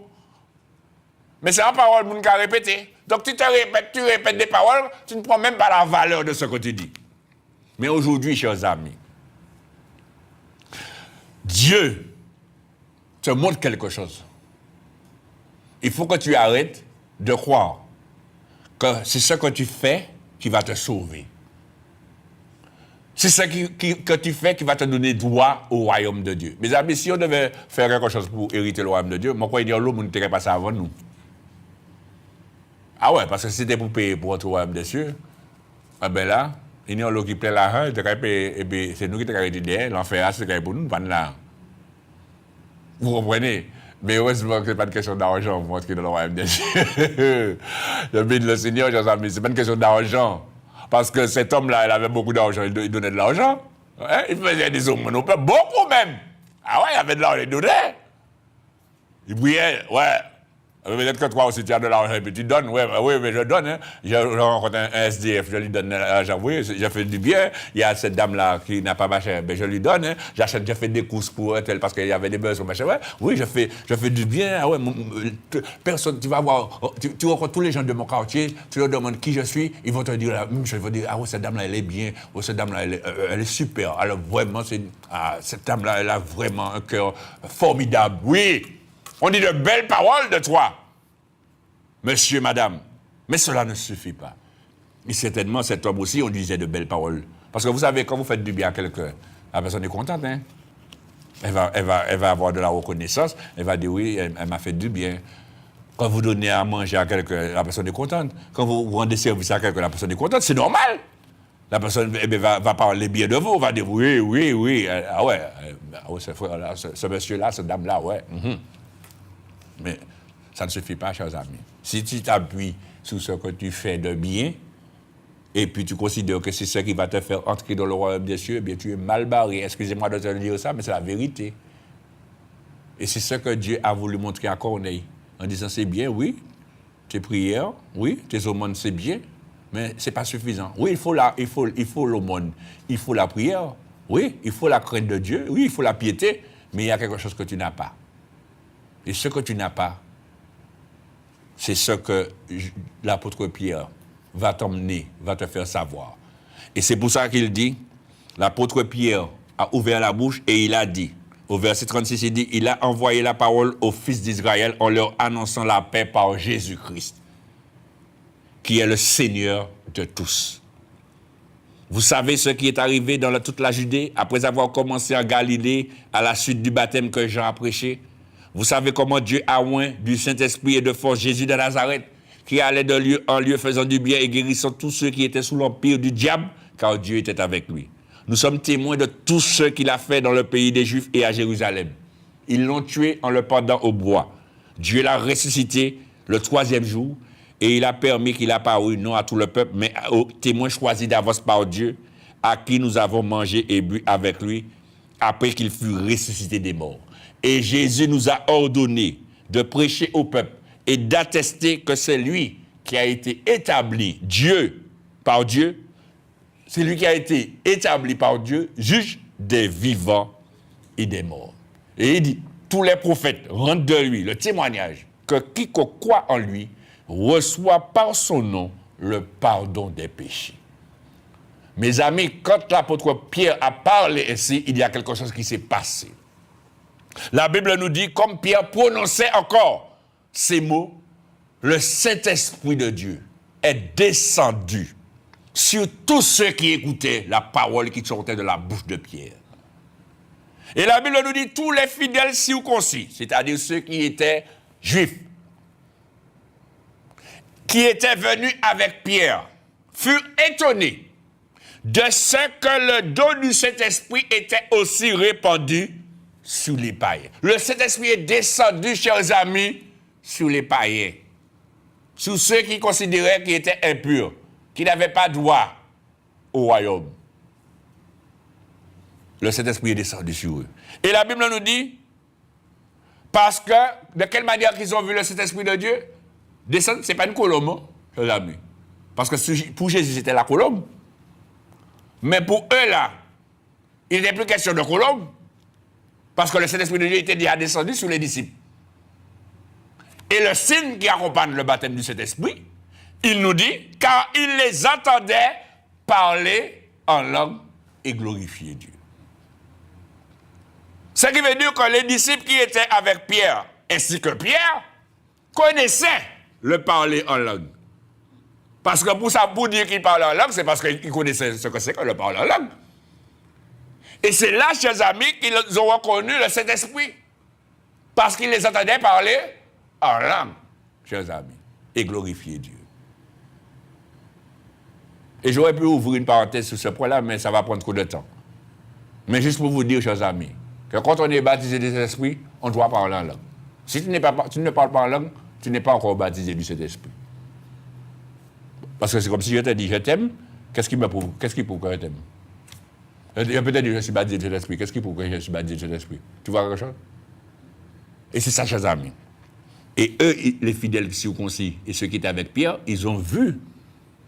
Mais c'est en parole, mon cas répété. Donc tu répètes des paroles, tu ne prends même pas la valeur de ce que tu dis. Mais aujourd'hui, chers amis, Dieu te montre quelque chose. Il faut que tu arrêtes de croire que c'est ce que tu fais qui va te sauver. C'est ce que tu fais qui va te donner droit au royaume de Dieu. Mes amis, si on devait faire quelque chose pour hériter le royaume de Dieu, moi, quoi dire l'homme ne terait pas ça avant nous. Ah ouais, parce que si c'était pour payer pour entrer au royaume des cieux, eh bien là, il y a l'eau qui plaît l'argent, c'est nous qui te arrêté derrière, l'enfer, c'est pour nous, pas là. Vous comprenez? Mais heureusement que ce n'est pas une question d'argent pour entrer dans le royaume des cieux. Je bénis le Seigneur, chers amis, ce n'est pas une question d'argent. Parce que cet homme-là, il avait beaucoup d'argent, il donnait de l'argent. Hein? Il faisait des hommes, beaucoup même. Ah ouais, il avait de l'argent, il donnait. Il brillait, ouais. Peut-être que toi aussi tu as de l'argent et puis tu donnes, oui, mais je donne. Hein. Je rencontre un SDF, je lui donne l'argent, oui, je fais du bien. Il y a cette dame-là qui n'a pas machin, ben je lui donne. Hein. Je fais des courses pour elle parce qu'il y avait des besoins, machin. Ouais. Oui, je fais du bien. Ah ouais, personne, tu vas voir, tu rencontres tous les gens de mon quartier, tu leur demandes qui je suis, ils vont te dire la même chose. Ils vont dire, ah ouais, cette dame-là, elle est bien, oh, cette dame-là, elle est super. Alors vraiment, cette dame-là, elle a vraiment un cœur formidable. Oui! On dit de belles paroles de toi, monsieur, madame. Mais cela ne suffit pas. Et certainement, cet homme aussi, on disait de belles paroles. Parce que vous savez, quand vous faites du bien à quelqu'un, la personne est contente. Hein? Elle va avoir de la reconnaissance. Elle va dire, oui, elle m'a fait du bien. Quand vous donnez à manger à quelqu'un, la personne est contente. Quand vous rendez service à quelqu'un, la personne est contente. C'est normal. La personne va parler bien de vous, va dire oui, oui, oui. Ah ouais, ce monsieur-là, cette dame-là, ouais. Mais ça ne suffit pas, chers amis. Si tu t'appuies sur ce que tu fais de bien, et puis tu considères que c'est ce qui va te faire entrer dans le royaume des cieux, eh bien tu es mal barré. Excusez-moi de te dire ça, mais c'est la vérité. Et c'est ce que Dieu a voulu montrer à Corneille. En disant, c'est bien, oui, tes prières, oui, tes aumônes, c'est bien, mais ce n'est pas suffisant. Oui, il faut l'aumône, il faut la prière, oui, il faut la crainte de Dieu, oui, il faut la piété, mais il y a quelque chose que tu n'as pas. Et ce que tu n'as pas, c'est ce que l'apôtre Pierre va t'emmener, va te faire savoir. Et c'est pour ça qu'il dit, l'apôtre Pierre a ouvert la bouche et il a dit, au verset 36, il dit, il a envoyé la parole aux fils d'Israël en leur annonçant la paix par Jésus-Christ, qui est le Seigneur de tous. Vous savez ce qui est arrivé dans toute la Judée, après avoir commencé en Galilée, à la suite du baptême que Jean a prêché. Vous savez comment Dieu a oint du Saint-Esprit et de force Jésus de Nazareth, qui allait de lieu en lieu faisant du bien et guérissant tous ceux qui étaient sous l'empire du diable, car Dieu était avec lui. Nous sommes témoins de tout ce qu'il a fait dans le pays des Juifs et à Jérusalem. Ils l'ont tué en le pendant au bois. Dieu l'a ressuscité le 3e jour et il a permis qu'il apparût non à tout le peuple, mais aux témoins choisis d'avance par Dieu, à qui nous avons mangé et bu avec lui après qu'il fut ressuscité des morts. Et Jésus nous a ordonné de prêcher au peuple et d'attester que c'est lui qui a été établi, par Dieu, c'est lui qui a été établi par Dieu, juge des vivants et des morts. Et il dit, tous les prophètes rendent de lui le témoignage que quiconque croit en lui reçoit par son nom le pardon des péchés. Mes amis, quand l'apôtre Pierre a parlé ainsi, il y a quelque chose qui s'est passé. La Bible nous dit, comme Pierre prononçait encore ces mots, le Saint-Esprit de Dieu est descendu sur tous ceux qui écoutaient la parole qui sortait de la bouche de Pierre. Et la Bible nous dit, tous les fidèles circoncis, c'est-à-dire ceux qui étaient juifs, qui étaient venus avec Pierre, furent étonnés de ce que le don du Saint-Esprit était aussi répandu sur les païens. Le Saint-Esprit est descendu, chers amis, sur les païens, sur ceux qui considéraient qu'ils étaient impurs, qui n'avaient pas droit au royaume. Le Saint-Esprit est descendu sur eux. Et la Bible nous dit, parce que, de quelle manière qu'ils ont vu le Saint-Esprit de Dieu descendre, ce n'est pas une colombe, hein, chers amis. Parce que pour Jésus, c'était la colombe. Mais pour eux, là, il n'est plus question de colombe. Parce que le Saint-Esprit de Dieu était déjà descendu sur les disciples. Et le signe qui accompagne le baptême du Saint-Esprit, il nous dit, car il les entendait parler en langue et glorifier Dieu. Ce qui veut dire que les disciples qui étaient avec Pierre, ainsi que Pierre, connaissaient le parler en langue. Parce que pour dire qu'ils parlaient en langue, c'est parce qu'ils connaissaient ce que c'est que le parler en langue. Et c'est là, chers amis, qu'ils ont reconnu le Saint-Esprit. Parce qu'ils les entendaient parler en langue, chers amis, et glorifier Dieu. Et j'aurais pu ouvrir une parenthèse sur ce point-là, mais ça va prendre trop de temps. Mais juste pour vous dire, chers amis, que quand on est baptisé du Saint-Esprit, on doit parler en langue. Si tu ne parles pas en langue, tu n'es pas encore baptisé du Saint-Esprit. Parce que c'est comme si je te dis, je t'aime, qu'est-ce qui prouve que je t'aime? Peut-être que je suis baptisé du Saint-Esprit. Qu'est-ce qui prouve que je suis baptisé du Saint-Esprit? Tu vois quelque chose? Et c'est ça, chers amis. Et eux, les fidèles circoncis et ceux qui étaient avec Pierre, ils ont vu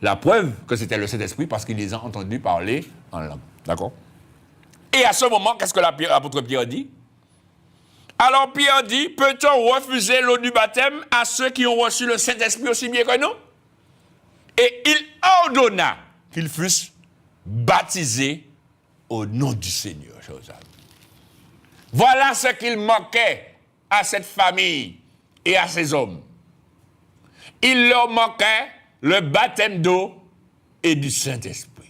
la preuve que c'était le Saint-Esprit parce qu'ils les ont entendus parler en langue. D'accord? Et à ce moment, qu'est-ce que l'apôtre Pierre dit? Alors Pierre dit, peut-on refuser l'eau du baptême à ceux qui ont reçu le Saint-Esprit aussi bien que nous? Et il ordonna qu'ils fussent baptisés au nom du Seigneur, chers amis. Voilà ce qu'il manquait à cette famille et à ces hommes. Il leur manquait le baptême d'eau et du Saint-Esprit.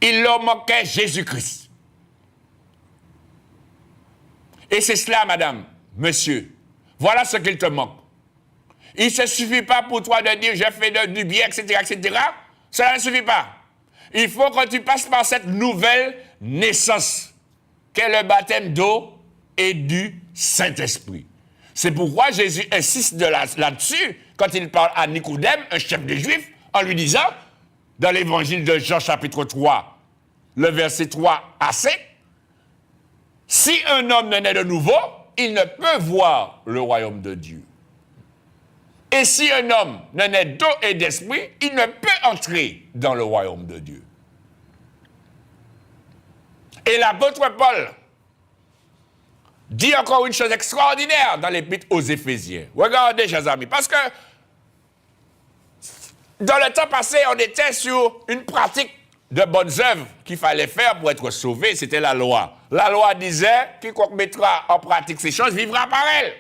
Il leur manquait Jésus-Christ. Et c'est cela, madame, monsieur. Voilà ce qu'il te manque. Il ne se suffit pas pour toi de dire je fais du bien, etc., etc. Cela ne suffit pas. Il faut que tu passes par cette nouvelle naissance, qu'est le baptême d'eau et du Saint-Esprit. C'est pourquoi Jésus insiste là-dessus quand il parle à Nicodème, un chef des Juifs, en lui disant, dans l'évangile de Jean chapitre 3, le verset 3 à 5, si un homme ne naît de nouveau, il ne peut voir le royaume de Dieu. Et si un homme ne naît d'eau et d'esprit, il ne peut entrer dans le royaume de Dieu. Et l'apôtre Paul dit encore une chose extraordinaire dans l'épître aux Éphésiens. Regardez, chers amis, parce que dans le temps passé, on était sur une pratique de bonnes œuvres qu'il fallait faire pour être sauvé, c'était la loi. La loi disait, quiconque mettra en pratique ces choses vivra par elles.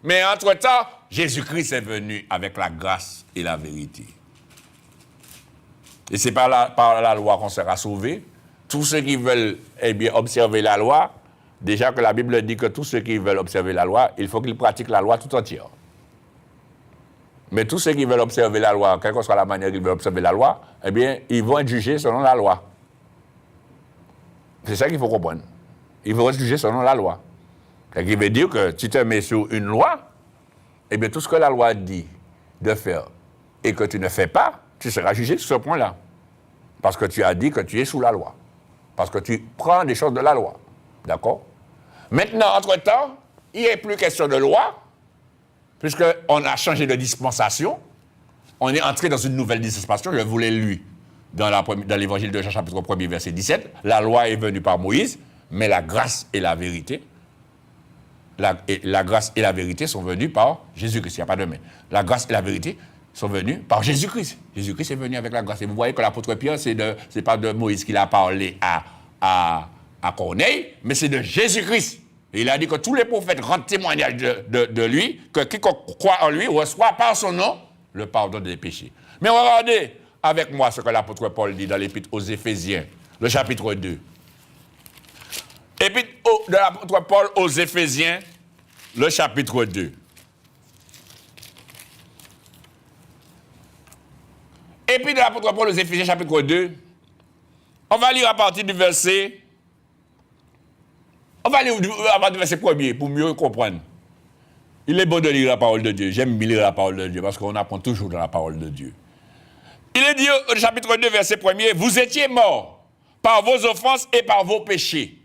Mais entre-temps, Jésus-Christ est venu avec la grâce et la vérité. Et c'est par la loi qu'on sera sauvé. Tous ceux qui veulent observer la loi, déjà que la Bible dit que tous ceux qui veulent observer la loi, il faut qu'ils pratiquent la loi tout entière. Mais tous ceux qui veulent observer la loi, quelle que soit la manière qu'ils veulent observer la loi, ils vont être jugés selon la loi. C'est ça qu'il faut comprendre. Ils vont être jugés selon la loi. Ce qui veut dire que tu te mets sur une loi, tout ce que la loi dit de faire et que tu ne fais pas, tu seras jugé sur ce point-là. Parce que tu as dit que tu es sous la loi. Parce que tu prends des choses de la loi. D'accord? Maintenant, entre-temps, il n'est plus question de loi, puisqu'on a changé de dispensation. On est entré dans une nouvelle dispensation. Je vous l'ai lu dans l'évangile de Jean, chapitre 1er, verset 17. La loi est venue par Moïse, mais la grâce et la vérité, la grâce et la vérité sont venues par Jésus-Christ. Il n'y a pas de mais. La grâce et la vérité sont venues par Jésus-Christ. Jésus-Christ est venu avec la grâce. Et vous voyez que l'apôtre Pierre, c'est pas de Moïse qu'il a parlé à Corneille, mais c'est de Jésus-Christ. Et il a dit que tous les prophètes rendent témoignage de lui, que quiconque croit en lui reçoit par son nom le pardon des péchés. Mais regardez avec moi ce que l'apôtre Paul dit dans l'épître aux Éphésiens, le chapitre 2. Épître de l'apôtre Paul aux Éphésiens, le chapitre 2. Épître de l'apôtre Paul aux Éphésiens, chapitre 2. On va lire à partir du verset... On va lire à partir du verset 1er pour mieux comprendre. Il est bon de lire la parole de Dieu. J'aime lire la parole de Dieu parce qu'on apprend toujours dans la parole de Dieu. Il est dit au chapitre 2, verset 1er, « Vous étiez morts par vos offenses et par vos péchés,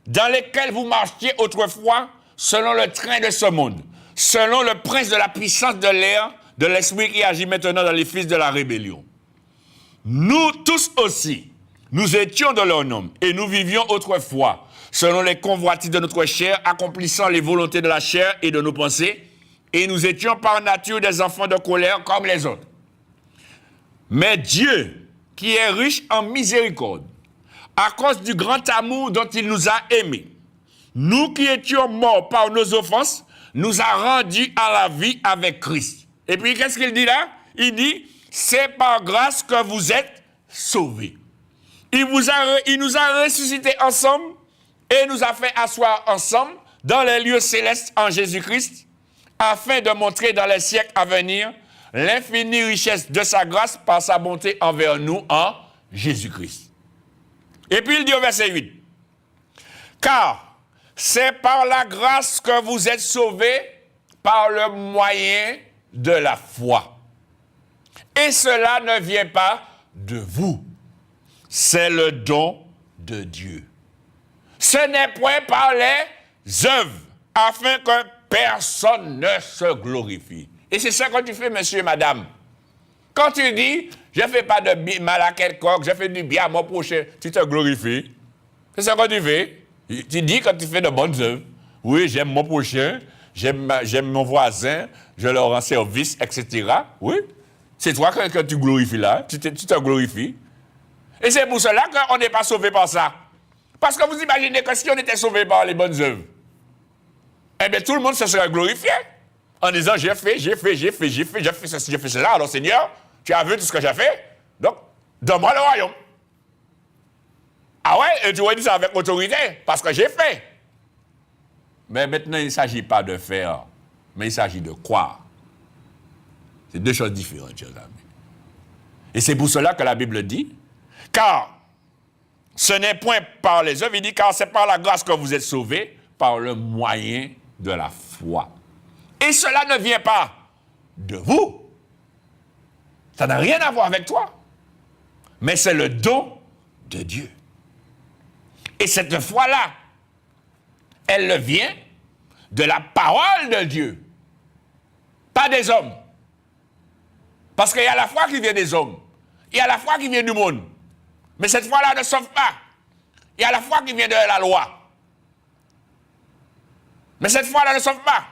dans lesquels vous marchiez autrefois selon le train de ce monde, selon le prince de la puissance de l'air, de l'esprit qui agit maintenant dans les fils de la rébellion. Nous tous aussi, nous étions de leur nom, et nous vivions autrefois, selon les convoitises de notre chair, accomplissant les volontés de la chair et de nos pensées, et nous étions par nature des enfants de colère comme les autres. Mais Dieu, qui est riche en miséricorde, à cause du grand amour dont il nous a aimés, nous qui étions morts par nos offenses, nous a rendus à la vie avec Christ. Et puis, qu'est-ce qu'il dit là? Il dit, c'est par grâce que vous êtes sauvés. Il nous a ressuscités ensemble et nous a fait asseoir ensemble dans les lieux célestes en Jésus-Christ, afin de montrer dans les siècles à venir l'infinie richesse de sa grâce par sa bonté envers nous en Jésus-Christ. Et puis il dit au verset 8, « Car c'est par la grâce que vous êtes sauvés par le moyen de la foi. Et cela ne vient pas de vous, c'est le don de Dieu. Ce n'est point par les œuvres, afin que personne ne se glorifie. » Et c'est ça que tu fais, monsieur et madame. Quand tu dis, je ne fais pas de mal à quelqu'un, je fais du bien à mon prochain, tu te glorifies. C'est ça que tu fais. Tu dis quand tu fais de bonnes œuvres. Oui, j'aime mon prochain, j'aime mon voisin, je leur rends service, etc. Oui, c'est toi que tu glorifies là, tu te glorifies. Et c'est pour cela qu'on n'est pas sauvé par ça. Parce que vous imaginez que si on était sauvé par les bonnes œuvres, eh bien tout le monde se serait glorifié. En disant, j'ai fait ceci, j'ai fait cela. Alors Seigneur, tu as vu tout ce que j'ai fait, donc donne-moi le royaume. Ah ouais, et tu aurais dit ça avec autorité, parce que j'ai fait. Mais maintenant, il ne s'agit pas de faire, mais il s'agit de croire. C'est deux choses différentes, chers amis. Et c'est pour cela que la Bible dit, car ce n'est point par les œuvres, il dit, car c'est par la grâce que vous êtes sauvés, par le moyen de la foi. Et cela ne vient pas de vous. Ça n'a rien à voir avec toi. Mais c'est le don de Dieu. Et cette foi-là, elle vient de la parole de Dieu, pas des hommes. Parce qu'il y a la foi qui vient des hommes, il y a la foi qui vient du monde. Mais cette foi-là ne sauve pas. Il y a la foi qui vient de la loi. Mais cette foi-là ne sauve pas.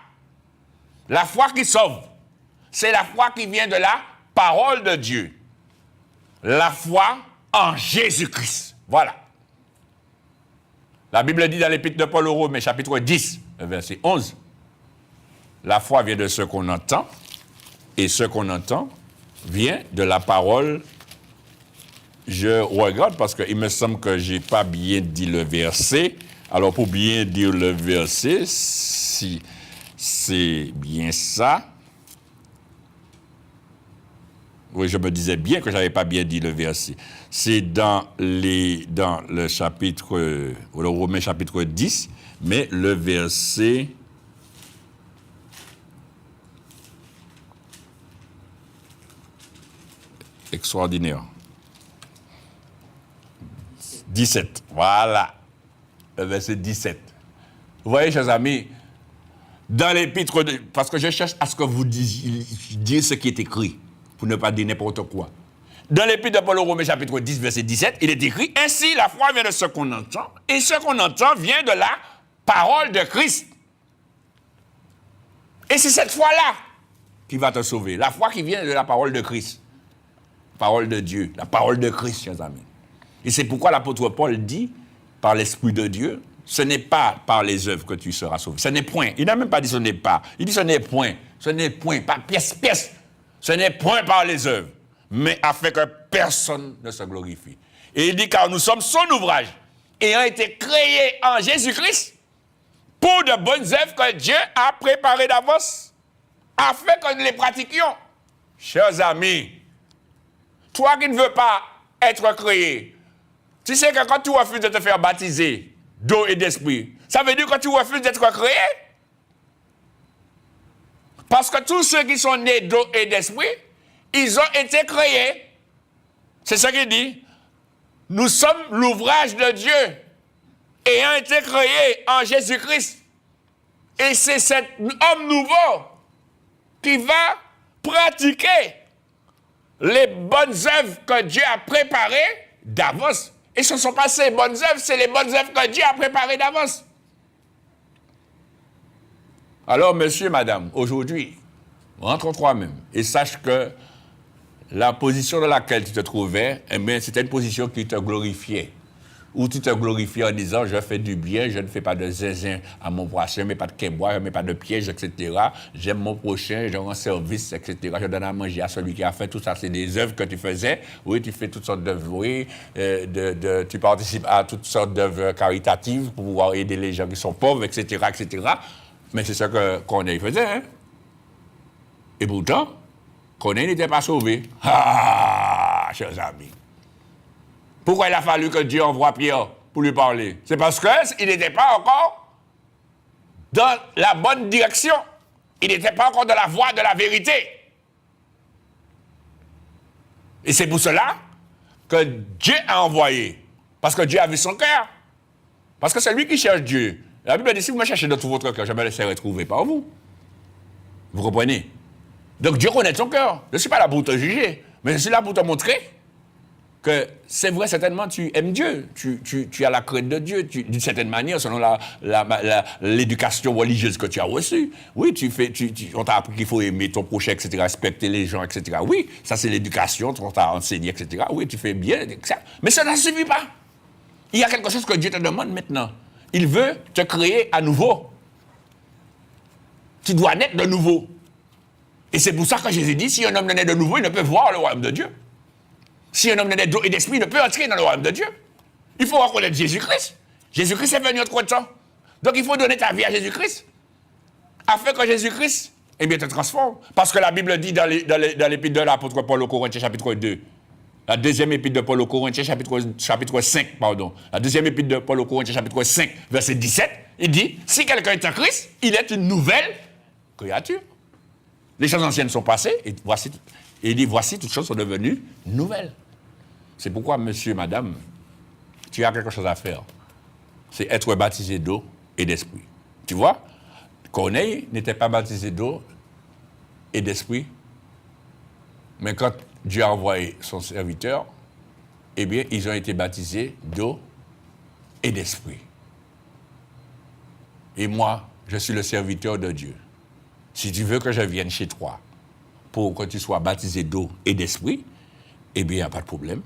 La foi qui sauve, c'est la foi qui vient de la parole de Dieu. La foi en Jésus-Christ. Voilà. La Bible dit dans l'Épître de Paul aux Romains, chapitre 10, verset 11, la foi vient de ce qu'on entend, et ce qu'on entend vient de la parole. Je regarde parce qu'il me semble que je n'ai pas bien dit le verset. Alors, pour bien dire le verset, si c'est bien ça. Oui, je me disais bien que je n'avais pas bien dit le verset. C'est dans le chapitre, le Romains chapitre 10, mais le verset extraordinaire. 17, voilà, le verset 17. Vous voyez, chers amis, dans l'épître, parce que je cherche à ce que vous disiez ce qui est écrit, pour ne pas dire n'importe quoi. Dans l'épître de Paul aux Romains, chapitre 10, verset 17, il est écrit, « Ainsi, la foi vient de ce qu'on entend, et ce qu'on entend vient de la parole de Christ. » Et c'est cette foi-là qui va te sauver, la foi qui vient de la parole de Christ. Parole de Dieu, la parole de Christ, chers amis. Et c'est pourquoi l'apôtre Paul dit, par l'Esprit de Dieu, ce n'est pas par les œuvres que tu seras sauvé. Ce n'est point. Il n'a même pas dit ce n'est pas. Il dit ce n'est point. Ce n'est point, pas pièce. Ce n'est point par les œuvres, mais afin que personne ne se glorifie. Et il dit, car nous sommes son ouvrage, ayant été créés en Jésus-Christ, pour de bonnes œuvres que Dieu a préparées d'avance, afin que nous les pratiquions. Chers amis, toi qui ne veux pas être créé, tu sais que quand tu refuses de te faire baptiser d'eau et d'esprit, ça veut dire que tu refuses d'être créé. Parce que tous ceux qui sont nés d'eau et d'esprit, ils ont été créés. C'est ce qu'il dit. Nous sommes l'ouvrage de Dieu, ayant été créés en Jésus-Christ. Et c'est cet homme nouveau qui va pratiquer les bonnes œuvres que Dieu a préparées d'avance. Et ce ne sont pas ces bonnes œuvres, c'est les bonnes œuvres que Dieu a préparées d'avance. Alors, monsieur, madame, aujourd'hui, rentre en toi-même et sache que la position dans laquelle tu te trouvais, eh bien, c'était une position qui te glorifiait. Où tu te glorifiais en disant, je fais du bien, je ne fais pas de zézin à mon prochain, je ne mets pas de québois, je ne mets pas de piège, etc. J'aime mon prochain, je rends service, etc. Je donne à manger à celui qui a fait tout ça. C'est des œuvres que tu faisais. Oui, tu fais toutes sortes d'œuvres, oui. Tu participes à toutes sortes d'œuvres caritatives pour pouvoir aider les gens qui sont pauvres, etc., etc. Mais c'est ce que Corneille faisait, hein? Et pourtant, Corneille n'était pas sauvé. Ah, chers amis. Pourquoi il a fallu que Dieu envoie Pierre pour lui parler? C'est parce qu'il n'était pas encore dans la bonne direction. Il n'était pas encore dans la voie de la vérité. Et c'est pour cela que Dieu a envoyé. Parce que Dieu a vu son cœur. Parce que c'est lui qui cherche Dieu. La Bible dit, si vous me cherchez dans tout votre cœur, je me laisserai trouver par vous. Vous comprenez? Donc Dieu connaît ton cœur. Je ne suis pas là pour te juger, mais je suis là pour te montrer que c'est vrai, certainement, tu aimes Dieu. Tu as la crainte de Dieu, d'une certaine manière, selon l'éducation religieuse que tu as reçue. Oui, on t'a appris qu'il faut aimer ton prochain, etc., respecter les gens, etc. Oui, ça c'est l'éducation, on t'a enseigné, etc. Oui, tu fais bien, etc. Mais ça ne suffit pas. Il y a quelque chose que Dieu te demande maintenant. Il veut te créer à nouveau. Tu dois naître de nouveau. Et c'est pour ça que Jésus dit, si un homme naît de nouveau, il ne peut voir le royaume de Dieu. Si un homme naît d'eau et d'esprit, il ne peut entrer dans le royaume de Dieu. Il faut reconnaître Jésus-Christ. Jésus-Christ est venu entre temps. Donc il faut donner ta vie à Jésus-Christ. Afin que Jésus-Christ eh bien, te transforme. Parce que la Bible dit dans l'épître de l'apôtre Paul aux Corinthiens, chapitre 2, la deuxième épître de Paul aux Corinthiens, chapitre 5, pardon. La deuxième épître de Paul aux Corinthiens, chapitre 5, verset 17, il dit, si quelqu'un est en Christ, il est une nouvelle créature. Les choses anciennes sont passées, et il dit, voici, toutes choses sont devenues nouvelles. C'est pourquoi, monsieur, madame, tu as quelque chose à faire. C'est être baptisé d'eau et d'esprit. Tu vois, Corneille n'était pas baptisé d'eau et d'esprit, mais quand Dieu a envoyé son serviteur, eh bien, ils ont été baptisés d'eau et d'esprit. Et moi, je suis le serviteur de Dieu. Si tu veux que je vienne chez toi pour que tu sois baptisé d'eau et d'esprit, eh bien, il n'y a pas de problème.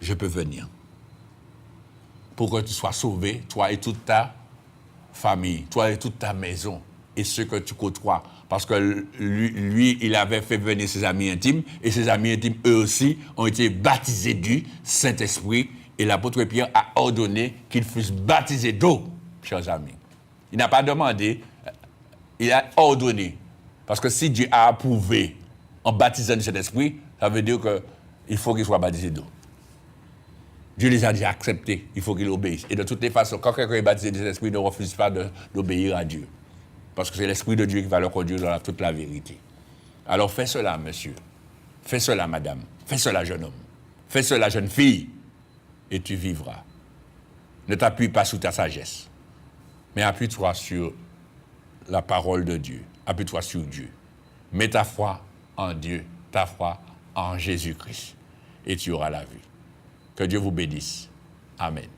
Je peux venir. Pour que tu sois sauvé, toi et toute ta famille, toi et toute ta maison, et ceux que tu côtoies. Parce que lui, il avait fait venir ses amis intimes, et ses amis intimes, eux aussi, ont été baptisés du Saint-Esprit, et l'apôtre Pierre a ordonné qu'ils fussent baptisés d'eau, chers amis. Il n'a pas demandé, il a ordonné. Parce que si Dieu a approuvé en baptisant du Saint-Esprit, ça veut dire qu'il faut qu'ils soient baptisés d'eau. Dieu les a déjà acceptés, il faut qu'ils obéissent. Et de toutes les façons, quand quelqu'un est baptisé du Saint-Esprit, ne refuse pas d'obéir à Dieu. Parce que c'est l'Esprit de Dieu qui va le conduire dans toute la vérité. Alors fais cela, monsieur. Fais cela, madame. Fais cela, jeune homme. Fais cela, jeune fille. Et tu vivras. Ne t'appuie pas sur ta sagesse. Mais appuie-toi sur la parole de Dieu. Appuie-toi sur Dieu. Mets ta foi en Dieu, ta foi en Jésus-Christ. Et tu auras la vie. Que Dieu vous bénisse. Amen.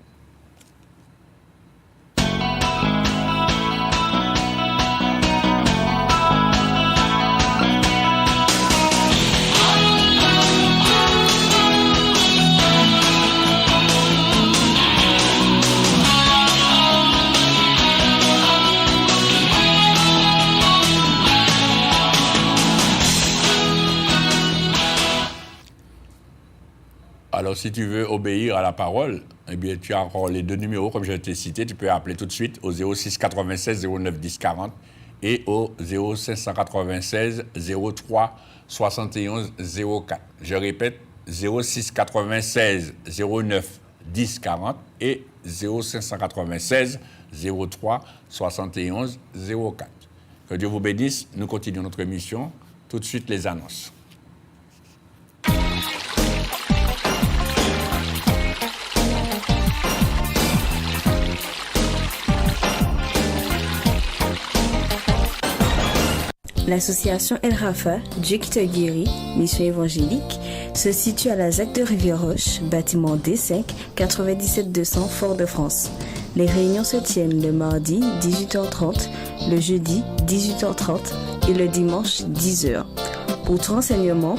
Alors, si tu veux obéir à la parole, eh bien, tu as encore les deux numéros, comme je t'ai cité. Tu peux appeler tout de suite au 06 96 09 10 40 et au 0596 03 71 04. Je répète, 06 96 09 10 40 et 0596 03 71 04. Que Dieu vous bénisse. Nous continuons notre émission. Tout de suite, les annonces. L'association El Rafa, Dieu qui te guérit, mission évangélique, se situe à la ZAC de Rivière-Roche, bâtiment D5, 97 200 Fort-de-France. Les réunions se tiennent le mardi 18h30, le jeudi 18h30 et le dimanche 10h. Pour tout renseignement,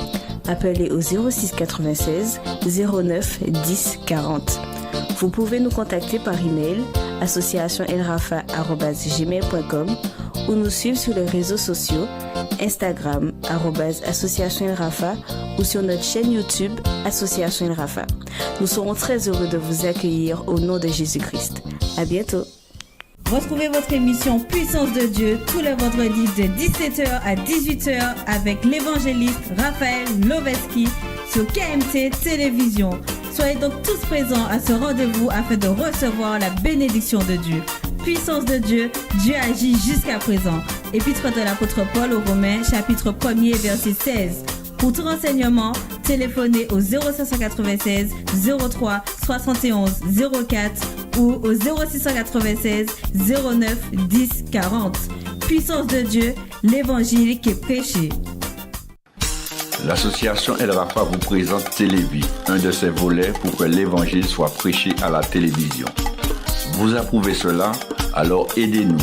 appelez au 06 96 09 10 40. Vous pouvez nous contacter par email associationelrafa@gmail.com ou nous suivre sur les réseaux sociaux Instagram @associationelrafa ou sur notre chaîne YouTube Association El Rafa. Nous serons très heureux de vous accueillir au nom de Jésus-Christ. À bientôt. Retrouvez votre émission Puissance de Dieu tous les vendredis de 17h à 18h avec l'évangéliste Raphaël Loveski sur KMT Télévision. Soyez donc tous présents à ce rendez-vous afin de recevoir la bénédiction de Dieu. Puissance de Dieu, Dieu agit jusqu'à présent. Épître de l'apôtre Paul aux Romains, chapitre 1er, verset 16. Pour tout renseignement, téléphonez au 0596 03 71 04 ou au 0696 09 10 40. Puissance de Dieu, l'évangile qui est prêché. L'association El Rafa vous présente Télévie, un de ses volets pour que l'évangile soit prêché à la télévision. Vous approuvez cela? Alors aidez-nous.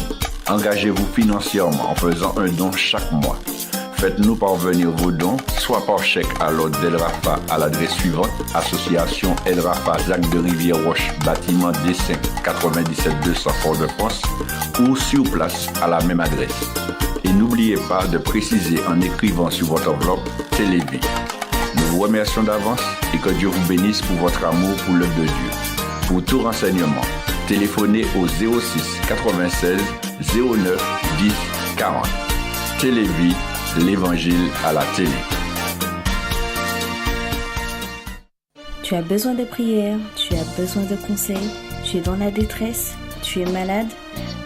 Engagez-vous financièrement en faisant un don chaque mois. Faites-nous parvenir vos dons, soit par chèque à l'ordre d'El Rafa à l'adresse suivante, Association El Rafa, ZAC de Rivière-Roche, bâtiment D5, 97 200 Fort-de-France, ou sur place à la même adresse. Et n'oubliez pas de préciser en écrivant sur votre enveloppe Télévie. Nous vous remercions d'avance et que Dieu vous bénisse pour votre amour pour l'œuvre de Dieu. Pour tout renseignement, téléphonez au 06 96 09 10 40. Télévie, l'évangile à la télé. Tu as besoin de prière, tu as besoin de conseils, tu es dans la détresse, tu es malade,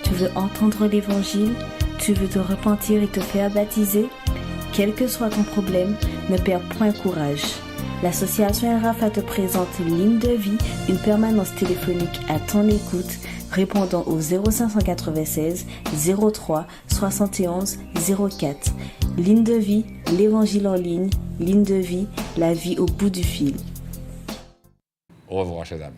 tu veux entendre l'évangile, tu veux te repentir et te faire baptiser. Quel que soit ton problème, ne perds point courage. L'association El Rafa te présente Ligne de vie, une permanence téléphonique à ton écoute, répondant au 0596 03 71 04. Ligne de vie, l'évangile en ligne. Ligne de vie, la vie au bout du fil. Au revoir, chers amis.